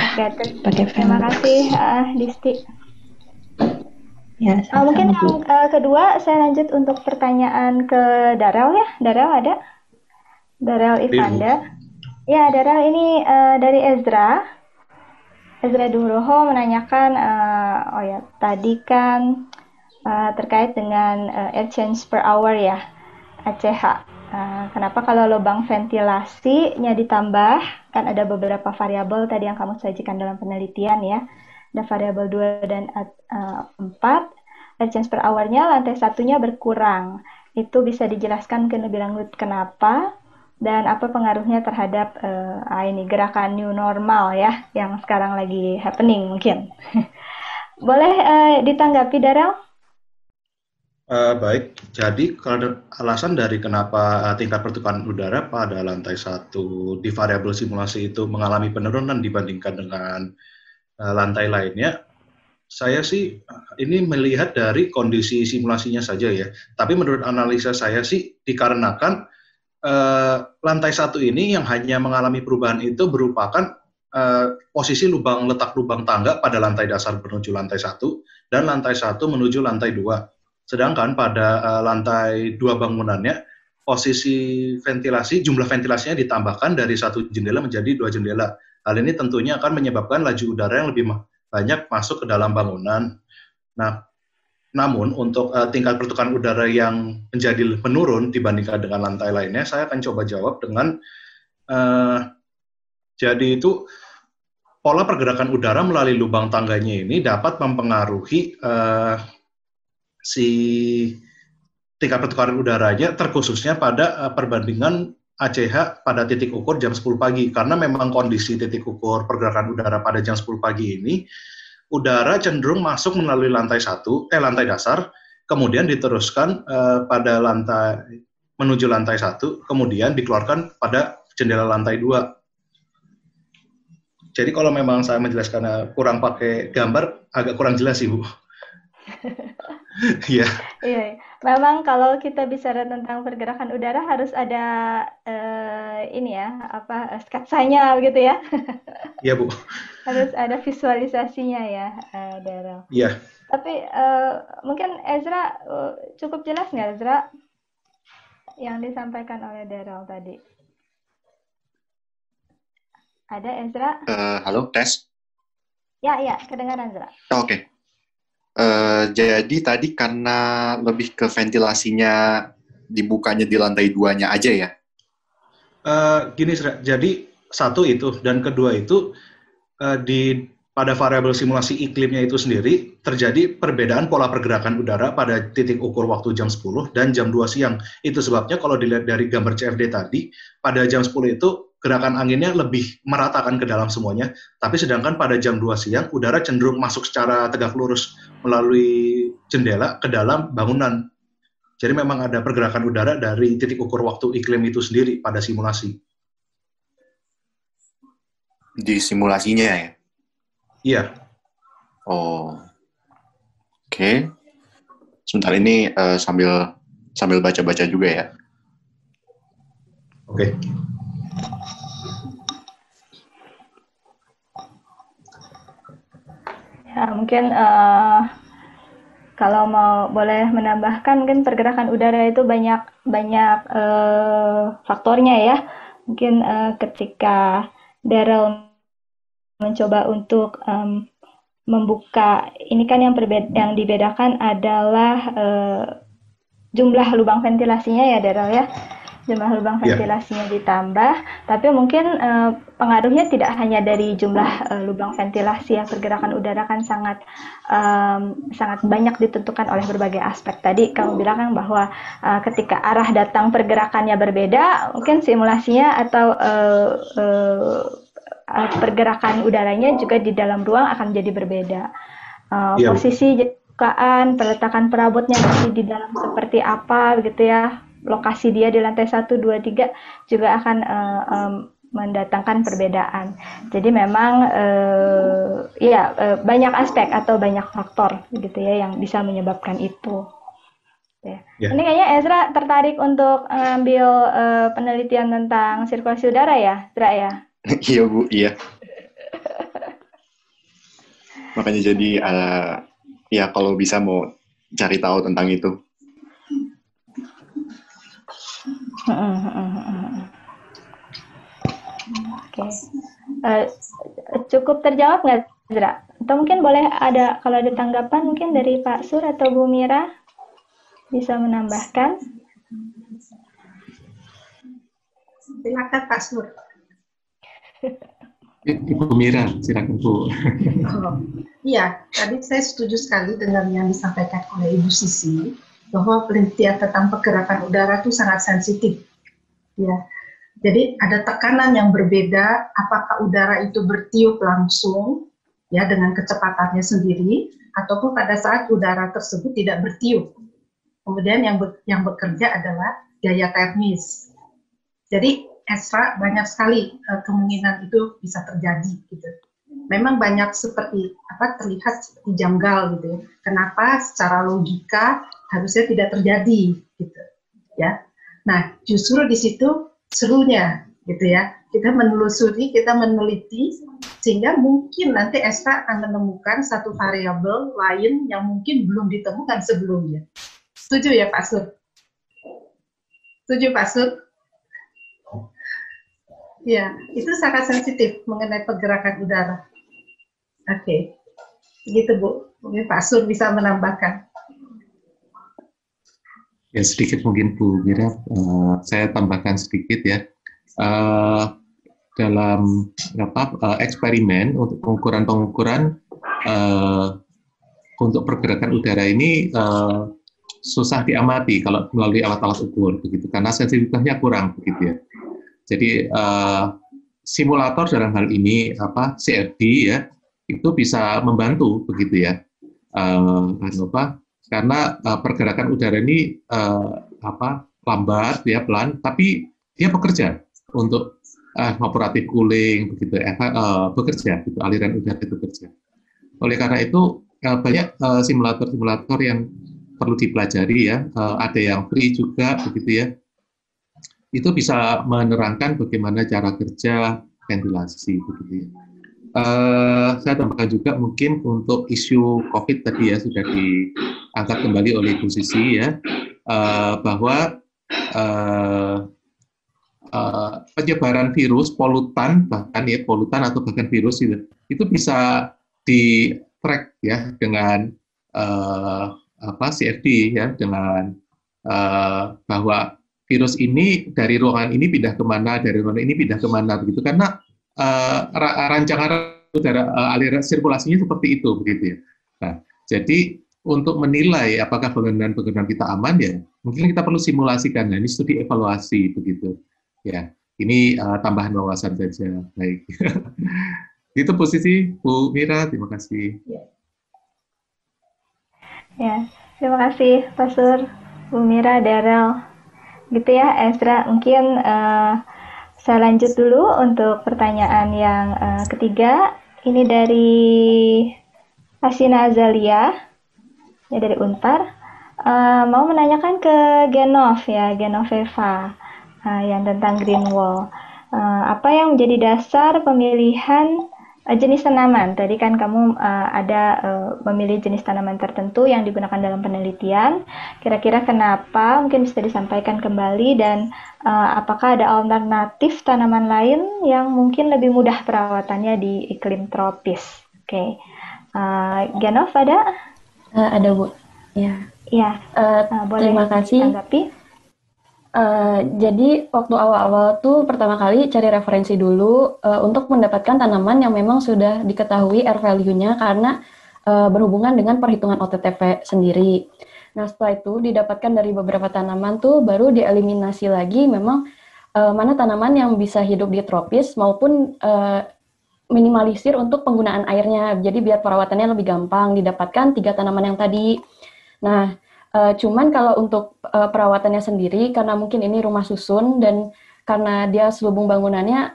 Terima kasih Disti. Ya, mungkin yang kedua saya lanjut untuk pertanyaan ke Darel ya. Darel ada? Darel Ivanda. Ya, Darel ini dari Ezra. Ezra Duroho menanyakan, tadi kan terkait dengan air change per hour ya, ACH. Kenapa kalau lubang ventilasinya ditambah, kan ada beberapa variabel tadi yang kamu sajikan dalam penelitian ya. Ada variabel 2 dan 4, air change per hour-nya lantai satunya berkurang. Itu bisa dijelaskan lebih lanjut kenapa? Dan apa pengaruhnya terhadap ini gerakan new normal ya yang sekarang lagi happening mungkin. Boleh ditanggapi Darel? Baik, jadi alasan dari kenapa tingkat pertukaran udara pada lantai 1 di variabel simulasi itu mengalami penurunan dibandingkan dengan lantai lainnya, saya sih ini melihat dari kondisi simulasinya saja ya. Tapi menurut analisa saya sih dikarenakan lantai 1 ini yang hanya mengalami perubahan itu merupakan posisi letak lubang tangga pada lantai dasar menuju lantai 1 dan lantai 1 menuju lantai 2. Sedangkan pada lantai 2 bangunannya posisi ventilasi, jumlah ventilasinya ditambahkan dari 1 jendela menjadi 2 jendela. Hal ini tentunya akan menyebabkan laju udara yang lebih banyak masuk ke dalam bangunan. Nah, namun untuk tingkat pertukaran udara yang menjadi menurun dibandingkan dengan lantai lainnya, saya akan coba jawab dengan jadi itu pola pergerakan udara melalui lubang tangganya ini dapat mempengaruhi si tingkat pertukaran udaranya, terkhususnya pada perbandingan ACH pada titik ukur jam 10 pagi. Karena memang kondisi titik ukur pergerakan udara pada jam 10 pagi ini, udara cenderung masuk melalui lantai dasar, kemudian diteruskan pada menuju lantai 1, kemudian dikeluarkan pada jendela lantai 2. Jadi kalau memang saya menjelaskan kurang pakai gambar, agak kurang jelas sih, Bu. Iya. Iya, memang kalau kita bicara tentang pergerakan udara harus ada sketsanya gitu ya. Iya, Bu. Harus ada visualisasinya ya, Darel. Iya. Tapi mungkin Ezra cukup jelas nggak Ezra yang disampaikan oleh Darel tadi? Ada Ezra? Halo, tes. Ya, kedengaran Ezra. Oke. Jadi tadi karena lebih ke ventilasinya dibukanya di lantai 2-nya aja ya? Gini, jadi satu itu, dan kedua itu pada variabel simulasi iklimnya itu sendiri terjadi perbedaan pola pergerakan udara pada titik ukur waktu jam 10 dan jam 2 siang. Itu sebabnya kalau dilihat dari gambar CFD tadi, pada jam 10 itu gerakan anginnya lebih meratakan ke dalam semuanya, tapi sedangkan pada jam 2 siang, udara cenderung masuk secara tegak lurus melalui jendela ke dalam bangunan. Jadi memang ada pergerakan udara dari titik ukur waktu iklim itu sendiri pada simulasi. Di simulasinya ya? Iya. Oh, oke. Sebentar ini sambil baca-baca juga ya. Oke. Ya, mungkin kalau boleh menambahkan, mungkin pergerakan udara itu banyak faktornya ya. Mungkin ketika Darel mencoba untuk membuka, ini kan yang dibedakan adalah jumlah lubang ventilasinya ya Darel ya. jumlah lubang Ya. ventilasinya ditambah, tapi mungkin pengaruhnya tidak hanya dari jumlah lubang ventilasi ya. Pergerakan udara kan sangat banyak ditentukan oleh berbagai aspek. Tadi kamu bilang kan bahwa ketika arah datang pergerakannya berbeda, mungkin simulasinya atau pergerakan udaranya juga di dalam ruang akan jadi berbeda. Iya. Posisi bukaan, peletakan perabotnya masih di dalam seperti apa begitu ya. Lokasi dia di lantai 1, 2, 3 juga akan mendatangkan perbedaan. Jadi memang banyak aspek atau banyak faktor gitu ya yang bisa menyebabkan itu. Ya. Ya. Ini kayaknya Ezra tertarik untuk ngambil penelitian tentang sirkulasi udara ya, Ezra ya? Iya Bu, iya. Makanya jadi ya kalau bisa mau cari tahu tentang itu. Oke. Cukup terjawab nggak, Zra? Atau mungkin boleh ada, kalau ada tanggapan mungkin dari Pak Sur atau Bu Mira bisa menambahkan? Silakan Pak Sur. Ibu Mira, silakan Bu. Iya, tadi saya setuju sekali dengan yang disampaikan oleh Ibu Sisi, bahwa penelitian tentang pergerakan udara itu sangat sensitif. Ya, jadi ada tekanan yang berbeda, apakah udara itu bertiup langsung, ya dengan kecepatannya sendiri, ataupun pada saat udara tersebut tidak bertiup. Kemudian yang bekerja adalah gaya termis. Jadi Ezra, banyak sekali kemungkinan itu bisa terjadi gitu. Memang banyak terlihat seperti janggal gitu ya. Kenapa secara logika harusnya tidak terjadi gitu ya. Nah, justru di situ serunya gitu ya. Kita menelusuri, kita meneliti sehingga mungkin nanti Ezra akan menemukan satu variabel lain yang mungkin belum ditemukan sebelumnya. Setuju ya Pak Sur? Setuju Pak Sur? Ya, itu sangat sensitif mengenai pergerakan udara. Oke, gitu Bu. Mungkin Pak Sur bisa menambahkan. Ya sedikit mungkin Bu Mira, saya tambahkan sedikit ya. Dalam eksperimen untuk pengukuran untuk pergerakan udara ini susah diamati kalau melalui alat-alat ukur begitu, karena sensitivitasnya kurang begitu ya. Jadi simulator dalam hal ini CFD ya itu bisa membantu begitu ya, karena pergerakan udara ini lambat ya, pelan, tapi dia bekerja untuk evaporative cooling begitu, bekerja gitu, aliran udara itu bekerja. Oleh karena itu banyak simulator-simulator yang perlu dipelajari ya, ada yang free juga begitu ya. Itu bisa menerangkan bagaimana cara kerja ventilasi begitu ya. Saya tambahkan juga mungkin untuk isu COVID tadi ya sudah diangkat kembali oleh Bu Sisi ya, bahwa penyebaran virus, polutan atau bahkan virus itu bisa di track ya dengan CFD ya, dengan bahwa virus ini dari ruangan ini pindah kemana, dari ruangan ini pindah kemana begitu, karena rancangan udara aliran sirkulasinya seperti itu begitu ya. Nah, jadi untuk menilai apakah bangunan kita aman ya, mungkin kita perlu simulasikan. Nah, ini studi evaluasi begitu ya. Ini tambahan wawasan saja. Baik. Itu posisi Bu Mira, terima kasih. Ya, terima kasih Pak Sur, Bu Mira, Daryl. Gitu ya Ezra, mungkin saya lanjut dulu untuk pertanyaan yang ketiga. Ini dari Hasina Azalia ya, dari Unpar, mau menanyakan ke Genoveva yang tentang green wall. Apa yang menjadi dasar pemilihan jenis tanaman? Tadi kan kamu ada memilih jenis tanaman tertentu yang digunakan dalam penelitian. Kira-kira kenapa? Mungkin bisa disampaikan kembali, dan apakah ada alternatif tanaman lain yang mungkin lebih mudah perawatannya di iklim tropis? Oke. Genov ada? Ada Bu. Ya. Iya. Boleh terima kasih. tanggapi? Jadi waktu awal-awal tuh pertama kali cari referensi dulu untuk mendapatkan tanaman yang memang sudah diketahui R value-nya karena berhubungan dengan perhitungan OTTP sendiri. Nah setelah itu didapatkan dari beberapa tanaman tuh baru dieliminasi lagi memang mana tanaman yang bisa hidup di tropis maupun minimalisir untuk penggunaan airnya. Jadi biar perawatannya lebih gampang didapatkan 3 tanaman yang tadi. Nah cuman kalau untuk perawatannya sendiri, karena mungkin ini rumah susun dan karena dia selubung bangunannya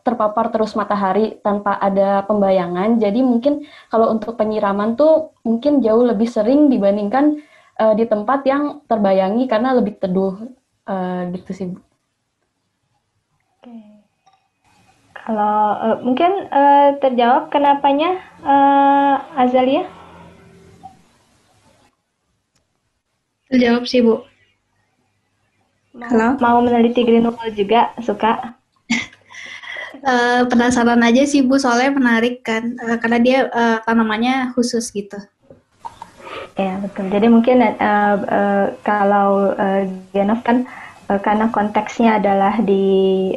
terpapar terus matahari tanpa ada pembayangan, jadi mungkin kalau untuk penyiraman tuh mungkin jauh lebih sering dibandingkan di tempat yang terbayangi karena lebih teduh gitu sih. Oke. Kalau mungkin terjawab kenapanya Azalia? Terjawab sih, Bu. Halo? Mau meneliti green wall juga, suka? Penasaran aja sih, Bu, soalnya menarik kan, karena dia tanamannya khusus gitu. Ya, betul. Jadi mungkin kalau Genov kan karena konteksnya adalah di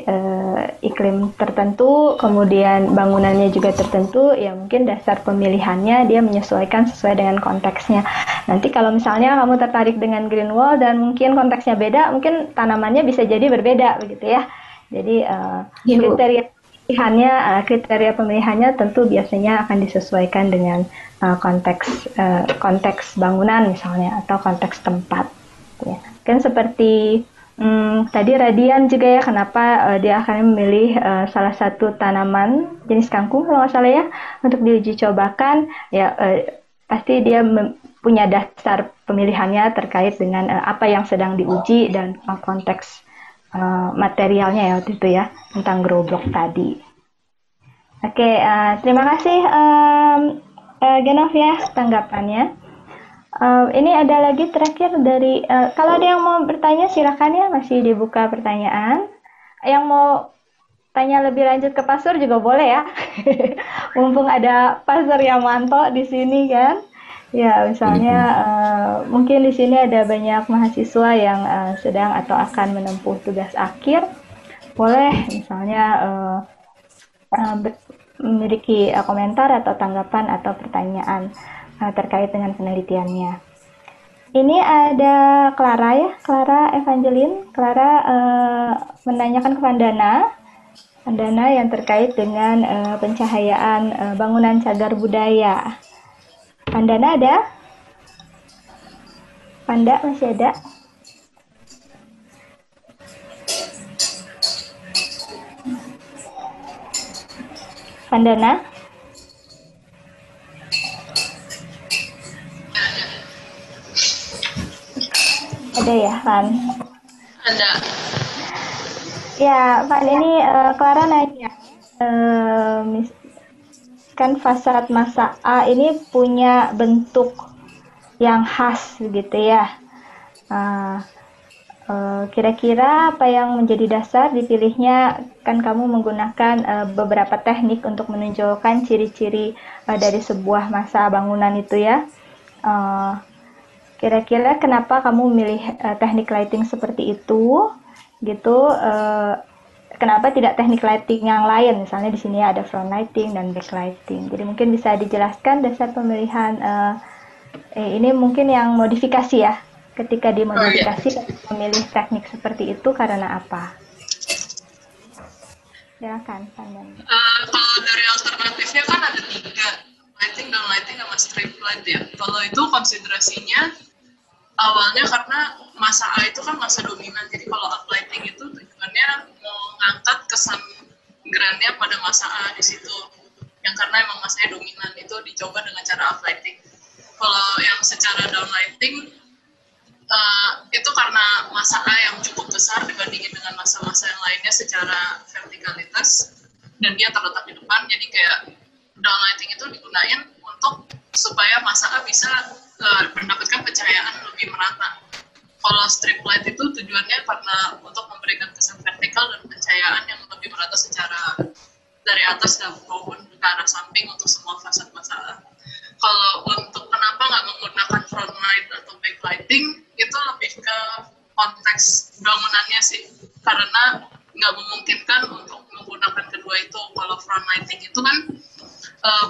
iklim tertentu, kemudian bangunannya juga tertentu, ya mungkin dasar pemilihannya dia menyesuaikan sesuai dengan konteksnya. Nanti kalau misalnya kamu tertarik dengan green wall dan mungkin konteksnya beda, mungkin tanamannya bisa jadi berbeda begitu ya. Jadi kriteria pemilihannya tentu biasanya akan disesuaikan dengan konteks bangunan misalnya atau konteks tempat. Ya. Kan seperti tadi Radian juga ya, kenapa dia akan memilih salah satu tanaman jenis kangkung kalau nggak salah ya untuk diuji cobakan ya, pasti dia punya dasar pemilihannya terkait dengan apa yang sedang diuji dan konteks materialnya ya waktu itu ya, tentang grow block tadi. Oke, terima kasih Genov ya tanggapannya. Ini ada lagi terakhir dari, kalau ada yang mau bertanya silakan ya, masih dibuka pertanyaan. Yang mau tanya lebih lanjut ke Pak Sur juga boleh ya. Mumpung ada Pak Suryamanto di sini kan. Ya, misalnya mungkin di sini ada banyak mahasiswa yang sedang atau akan menempuh tugas akhir. Boleh misalnya memiliki komentar atau tanggapan atau pertanyaan terkait dengan penelitiannya. Ini ada Clara ya, Clara Evangeline. Clara menanyakan ke Pandana yang terkait dengan pencahayaan bangunan cagar budaya. Pandana ada? Panda masih ada? Pandana? Ada ya, Van? Ada. Ya, Van, ini Clara nanya, kan fasad masa A ini punya bentuk yang khas gitu ya. Kira-kira apa yang menjadi dasar dipilihnya? Kan kamu menggunakan beberapa teknik untuk menunjukkan ciri-ciri dari sebuah masa bangunan itu ya. Kira-kira kenapa kamu memilih teknik lighting seperti itu, gitu? Kenapa tidak teknik lighting yang lain? Misalnya di sini ada front lighting dan back lighting. Jadi mungkin bisa dijelaskan dasar pemilihan ini mungkin yang modifikasi ya. Ketika dimodifikasi, memilih teknik seperti itu karena apa? Silakan, Pandan. Kalau dari alternatifnya kan ada 3, lighting, down lighting, sama strip light ya. Kalau itu konsiderasinya awalnya karena masa A itu kan masa dominan, jadi kalau uplighting itu tujuannya mau ngangkat kesan grandnya pada masa A di situ, yang karena emang masanya dominan itu dicoba dengan cara uplighting. Kalau yang secara downlighting itu karena masa A yang cukup besar dibandingin dengan masa-masa yang lainnya secara vertikalitas dan dia terletak di depan, jadi kayak downlighting itu digunain untuk supaya masa A bisa mendapatkan pencahayaan lebih merata. Kalau strip light itu tujuannya karena untuk memberikan kesan vertikal dan pencahayaan yang lebih merata secara dari atas dan maupun ke arah samping untuk semua fasad masa A. Kalau untuk kenapa nggak menggunakan front light atau back lighting, itu lebih ke konteks bangunannya sih, karena nggak memungkinkan untuk menggunakan kedua itu. Kalau front lighting itu kan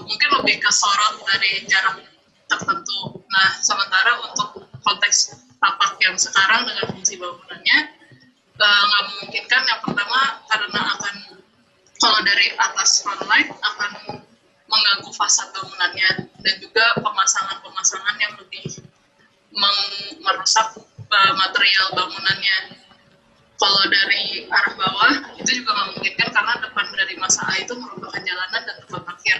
mungkin lebih ke sorot dari jarak tertentu. Nah, sementara untuk konteks tapak yang sekarang dengan fungsi bangunannya nggak memungkinkan. Yang pertama karena akan, kalau dari atas front light akan mengganggu fasad bangunannya, dan juga pemasangan yang lebih merusak material bangunannya. Kalau dari arah bawah itu juga memungkinkan karena depan dari masa A itu merupakan jalanan dan tempat parkir.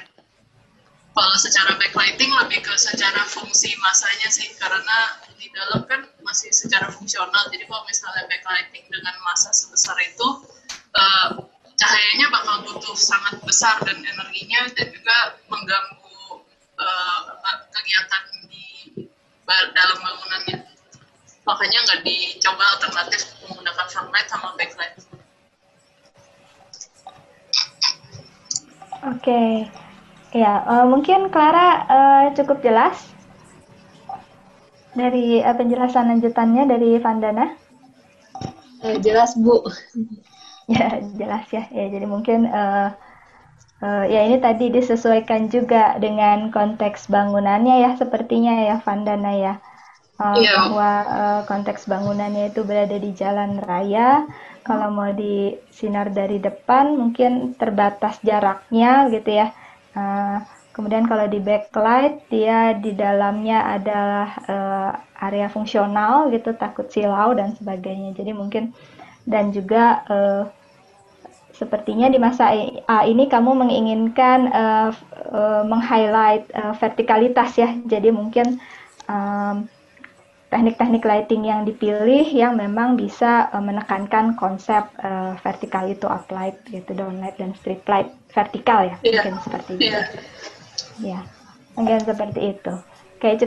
Kalau secara backlighting lebih ke secara fungsi masanya sih, karena di dalam kan masih secara fungsional. Jadi kalau misalnya backlighting dengan masa sebesar itu, cahayanya bakal butuh sangat besar dan energinya, dan juga mengganggu kegiatan di dalam bangunannya. Makanya nggak dicoba alternatif menggunakan front light sama backlight. Oke. Ya, mungkin Clara cukup jelas dari penjelasan lanjutannya dari Vandana. Jelas, Bu. Ya, jelas ya. Ya, jadi mungkin ya ini tadi disesuaikan juga dengan konteks bangunannya ya, sepertinya ya Vandana ya. Bahwa konteks bangunannya itu berada di jalan raya. Kalau mau disinar dari depan mungkin terbatas jaraknya gitu ya. Kemudian kalau di backlight dia di dalamnya adalah area fungsional gitu, takut silau dan sebagainya. Jadi mungkin, dan juga sepertinya di masa A ini kamu menginginkan meng-highlight vertikalitas ya. Jadi mungkin teknik-teknik lighting yang dipilih yang memang bisa menekankan konsep vertikal itu, uplight gitu, downlight dan strip light vertikal ya, mungkin seperti itu. Ya, mungkin seperti itu. Oke,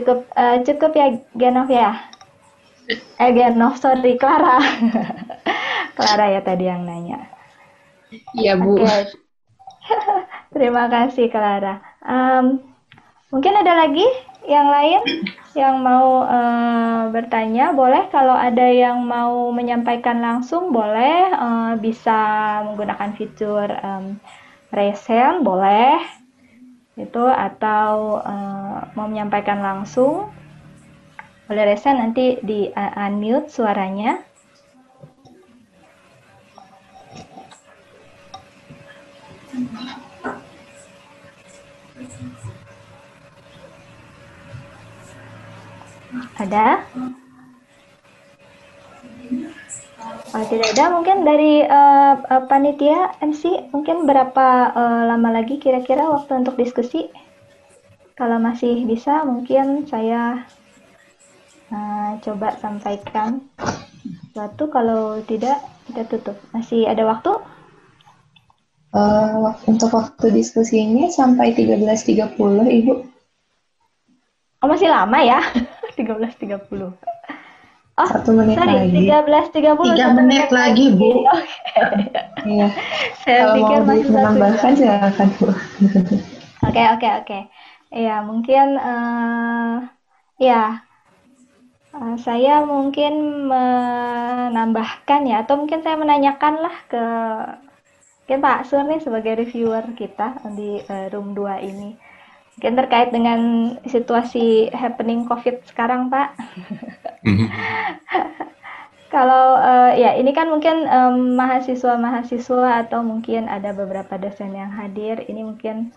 cukup ya Genov ya. Clara. Clara ya tadi yang nanya. Iya, Bu. Okay. Terima kasih Clara. Mungkin ada lagi yang lain yang mau bertanya, boleh. Kalau ada yang mau menyampaikan langsung, boleh. Bisa menggunakan fitur raise hand, boleh. Itu, atau mau menyampaikan langsung, boleh raise hand, nanti di unmute suaranya. Ada? Kalau tidak ada, mungkin dari panitia MC, mungkin berapa lama lagi kira-kira waktu untuk diskusi? Kalau masih bisa, mungkin saya coba sampaikan sesuatu. Kalau tidak, kita tutup. Masih ada waktu? Untuk waktu diskusinya sampai 13.30, Ibu. Oh, masih lama ya? 13.30. Oh, 1 menit sorry, lagi. 13.30. 3 menit lagi, Bu. Iya. Saya Kalau pikir mau masih menambahkan silakan, Bu. Oke. Ya, mungkin saya mungkin menambahkan ya, atau mungkin saya menanyakan lah ke Pak Sur nih sebagai reviewer kita di room 2 ini. Mungkin terkait dengan situasi happening COVID sekarang, Pak. Kalau ya ini kan mungkin mahasiswa-mahasiswa atau mungkin ada beberapa dosen yang hadir, ini mungkin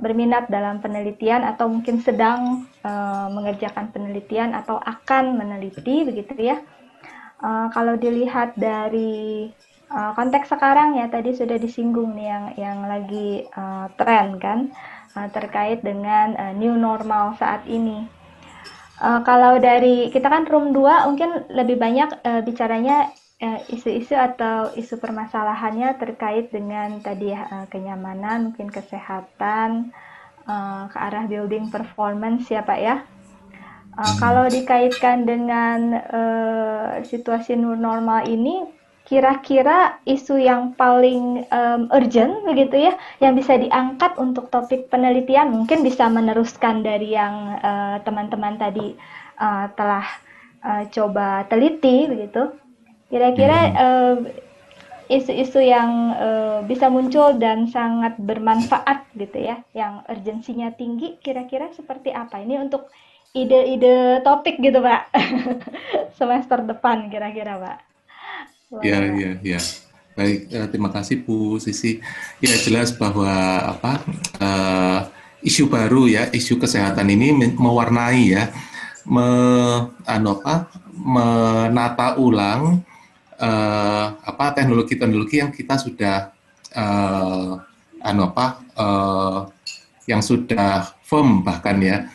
berminat dalam penelitian atau mungkin sedang mengerjakan penelitian atau akan meneliti, begitu ya. Kalau dilihat dari konteks sekarang ya, tadi sudah disinggung nih yang lagi tren kan, terkait dengan new normal saat ini. Kalau dari kita kan room 2 mungkin lebih banyak bicaranya isu-isu atau isu permasalahannya terkait dengan tadi kenyamanan, mungkin kesehatan, ke arah building performance ya Pak ya. Kalau dikaitkan dengan situasi new normal ini, kira-kira isu yang paling urgent begitu ya, yang bisa diangkat untuk topik penelitian, mungkin bisa meneruskan dari yang teman-teman tadi telah coba teliti begitu. Kira-kira isu-isu yang bisa muncul dan sangat bermanfaat gitu ya, yang urgensinya tinggi, kira-kira seperti apa? Ini untuk ide-ide topik gitu Pak, semester depan kira-kira Pak. Ya, ya, ya. Baik, terima kasih Bu Sisi. Ya jelas bahwa isu baru ya, isu kesehatan ini mewarnai ya, menata ulang teknologi-teknologi yang kita sudah yang sudah firm bahkan ya.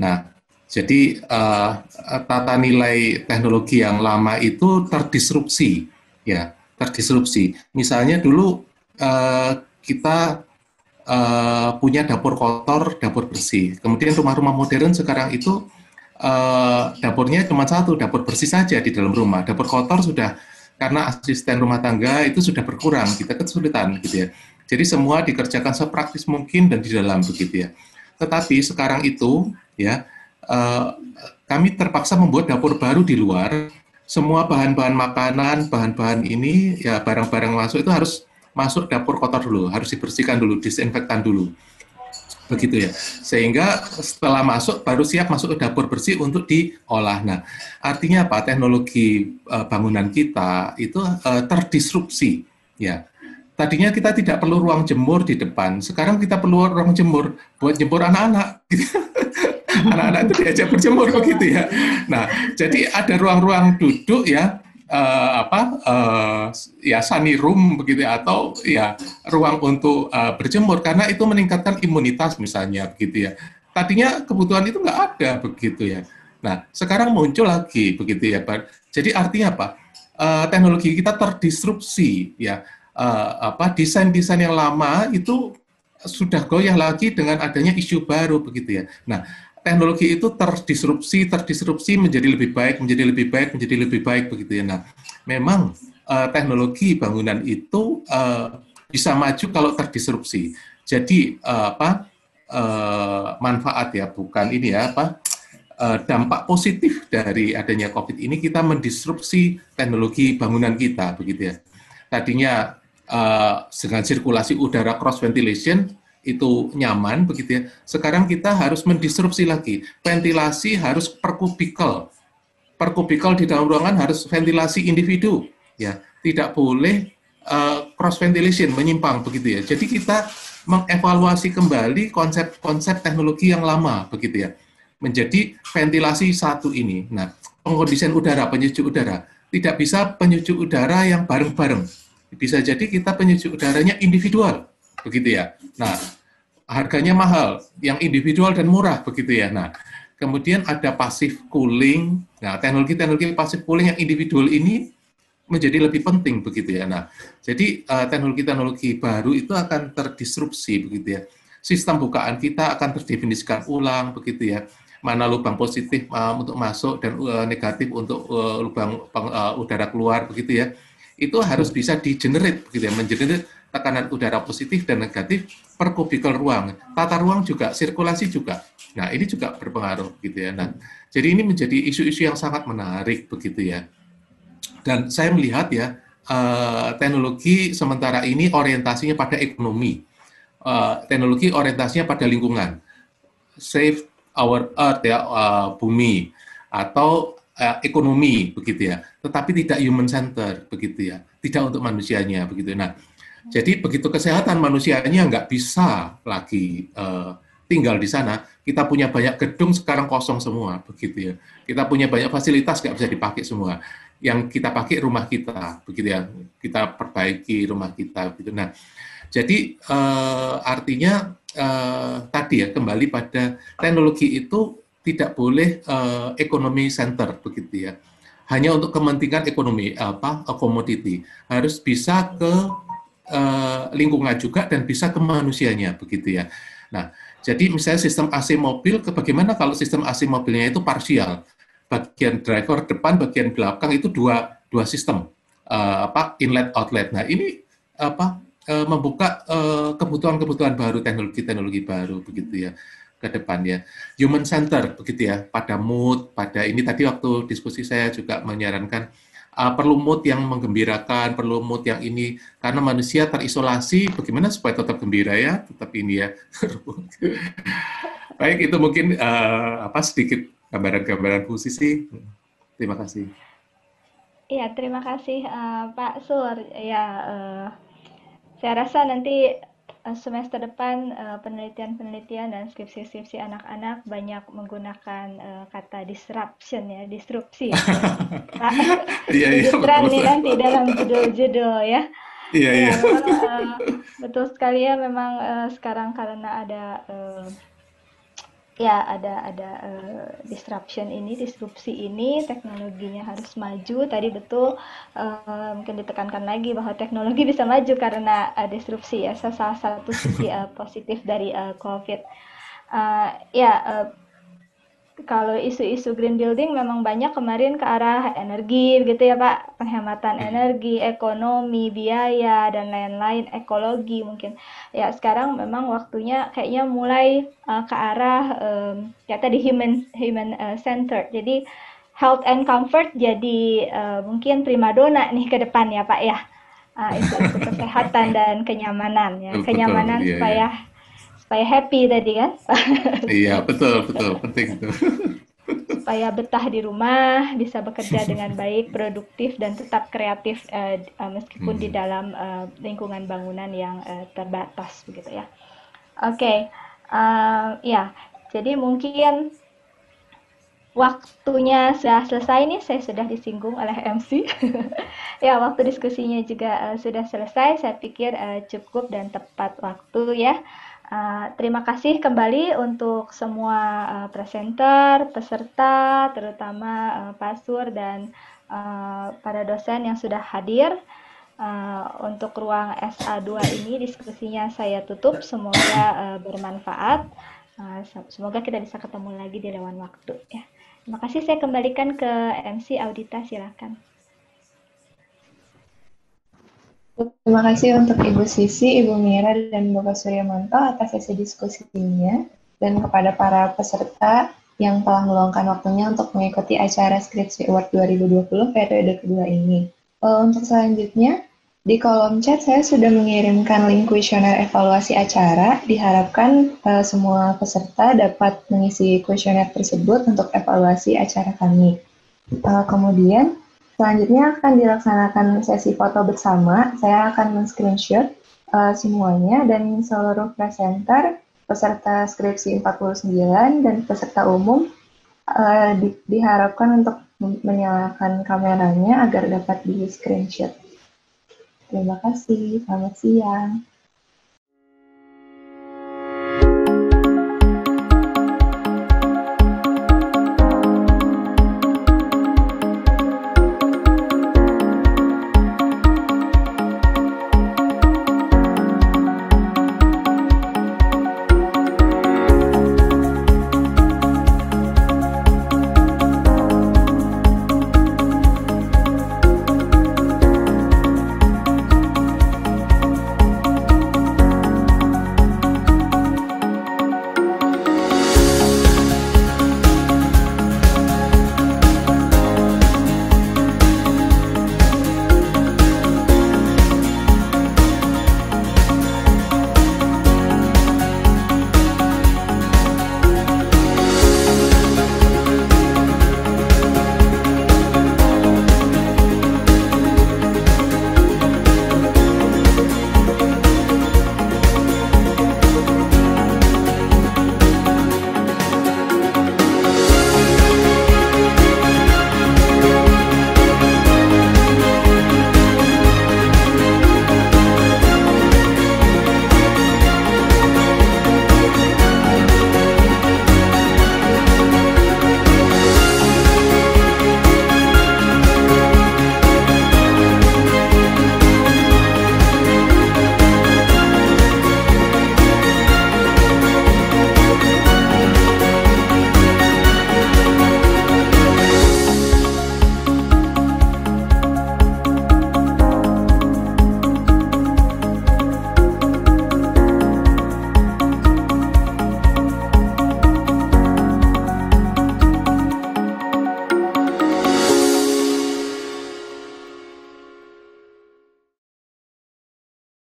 Nah, jadi tata nilai teknologi yang lama itu terdisrupsi ya. Terdisrupsi. Misalnya dulu kita punya dapur kotor, dapur bersih. Kemudian rumah-rumah modern sekarang itu dapurnya cuma satu, dapur bersih saja di dalam rumah. Dapur kotor sudah, karena asisten rumah tangga itu sudah berkurang, kita kesulitan gitu ya. Jadi semua dikerjakan sepraktis mungkin dan di dalam begitu ya. Tetapi sekarang itu ya kami terpaksa membuat dapur baru di luar. Semua bahan-bahan makanan, bahan-bahan ini, ya barang-barang masuk itu harus masuk dapur kotor dulu, harus dibersihkan dulu, disinfektan dulu. Begitu ya. Sehingga setelah masuk, baru siap masuk ke dapur bersih untuk diolah. Nah, artinya apa? Teknologi bangunan kita itu terdisrupsi. Ya. Tadinya kita tidak perlu ruang jemur di depan, sekarang kita perlu ruang jemur buat jemur anak-anak. Anak-anak itu diajak berjemur begitu ya. Nah, jadi ada ruang-ruang duduk ya, ya sunny room begitu ya, atau ya ruang untuk berjemur karena itu meningkatkan imunitas misalnya begitu ya. Tadinya kebutuhan itu nggak ada begitu ya. Nah, sekarang muncul lagi begitu ya, Pak. Jadi artinya apa? Teknologi kita terdisrupsi ya. Desain-desain yang lama itu sudah goyah lagi dengan adanya isu baru begitu ya. Nah, teknologi itu terdisrupsi menjadi lebih baik begitu ya. Nah, memang teknologi bangunan itu bisa maju kalau terdisrupsi. Jadi manfaat ya, bukan ini ya dampak positif dari adanya COVID ini, kita mendisrupsi teknologi bangunan kita begitu ya. Tadinya dengan sirkulasi udara cross ventilation itu nyaman begitu ya. Sekarang kita harus mendisrupsi lagi. Ventilasi harus per kubikel. Per kubikel di dalam ruangan harus ventilasi individu ya. Tidak boleh cross ventilation menyimpang begitu ya. Jadi kita mengevaluasi kembali konsep-konsep teknologi yang lama begitu ya. Menjadi ventilasi satu ini. Nah, pengkondisian udara, penyejuk udara. Tidak bisa penyejuk udara yang bareng-bareng. Bisa jadi kita penyejuk udaranya individual. Begitu ya. Nah, harganya mahal, yang individual dan murah begitu ya. Nah, kemudian ada passive cooling. Nah, teknologi-teknologi passive cooling yang individual ini menjadi lebih penting begitu ya. Nah, jadi teknologi-teknologi baru itu akan terdisrupsi begitu ya. Sistem bukaan kita akan terdefinisikan ulang begitu ya. Mana lubang positif untuk masuk dan negatif untuk lubang udara keluar begitu ya. Itu harus bisa di-generate begitu ya, mengenerate tekanan udara positif dan negatif per kubikel ruang. Tata ruang juga, sirkulasi juga. Nah, ini juga berpengaruh gitu ya. Nah, jadi ini menjadi isu-isu yang sangat menarik begitu ya. Dan saya melihat ya, teknologi sementara ini orientasinya pada ekonomi. Teknologi orientasinya pada lingkungan. Save our earth ya, bumi, atau ekonomi begitu ya. Tetapi tidak human center begitu ya. Tidak untuk manusianya begitu. Nah, jadi begitu kesehatan manusianya nggak bisa lagi tinggal di sana. Kita punya banyak gedung sekarang kosong semua begitu ya. Kita punya banyak fasilitas nggak bisa dipakai semua. Yang kita pakai rumah kita begitu ya. Kita perbaiki rumah kita begitu. Nah, jadi artinya tadi ya, kembali pada teknologi itu tidak boleh ekonomi center begitu ya. Hanya untuk kepentingan ekonomi komoditi. Harus bisa ke lingkungan juga dan bisa ke manusianya begitu ya. Nah, jadi misalnya sistem AC mobil, bagaimana kalau sistem AC mobilnya itu parsial, bagian driver depan, bagian belakang itu dua sistem inlet outlet. Nah, ini membuka kebutuhan-kebutuhan baru, teknologi-teknologi baru begitu ya. ke depannya. Human center begitu ya, pada mood, pada ini tadi waktu diskusi saya juga menyarankan perlu mood yang menggembirakan, perlu mood yang ini, karena manusia terisolasi, bagaimana supaya tetap gembira ya, tetap ini ya. Baik, itu mungkin sedikit gambaran-gambaran Bu Sisi. Terima kasih. Iya, terima kasih Pak Sur. Ya, saya rasa nanti semester depan penelitian-penelitian dan skripsi-skripsi anak-anak banyak menggunakan kata disruption ya, disrupsi. Disruption nih nanti dalam judul-judul ya. Iya. Betul sekali ya, memang sekarang karena ada disruption ini, disrupsi ini, teknologinya harus maju. Tadi betul mungkin ditekankan lagi bahwa teknologi bisa maju karena disrupsi ya, salah satu sisi positif dari COVID. Kalau isu-isu green building memang banyak kemarin ke arah energi begitu ya Pak, penghematan energi, ekonomi, biaya dan lain-lain, ekologi mungkin. Ya sekarang memang waktunya kayaknya mulai ke arah ya tadi human center. Jadi health and comfort jadi mungkin primadona nih ke depan ya Pak ya. Isu-isu kesehatan dan kenyamanan ya, kenyamanan supaya happy tadi kan. Iya, betul, penting itu. Supaya betah di rumah, bisa bekerja dengan baik, produktif, dan tetap kreatif meskipun di dalam lingkungan bangunan yang terbatas, begitu ya. Oke, jadi mungkin waktunya sudah selesai nih, saya sudah disinggung oleh MC. Ya, waktu diskusinya juga sudah selesai, saya pikir cukup dan tepat waktu ya. Terima kasih kembali untuk semua presenter, peserta, terutama Pak Sur dan para dosen yang sudah hadir. Untuk ruang SA2 ini diskusinya saya tutup, semoga bermanfaat. Semoga kita bisa ketemu lagi di lain waktu ya. Terima kasih, saya kembalikan ke MC Audita, silakan. Terima kasih untuk Ibu Sisi, Ibu Mira, dan Bapak Suryamanto atas sesi diskusinya, dan kepada para peserta yang telah meluangkan waktunya untuk mengikuti acara Skripsi Award 2020 periode kedua ini. Untuk selanjutnya, di kolom chat saya sudah mengirimkan link kuesioner evaluasi acara. Diharapkan semua peserta dapat mengisi kuesioner tersebut untuk evaluasi acara kami. Kemudian, selanjutnya akan dilaksanakan sesi foto bersama. Saya akan men-screenshot semuanya dan seluruh presenter, peserta skripsi 49 dan peserta umum diharapkan untuk menyalakan kameranya agar dapat di-screenshot. Terima kasih, selamat siang.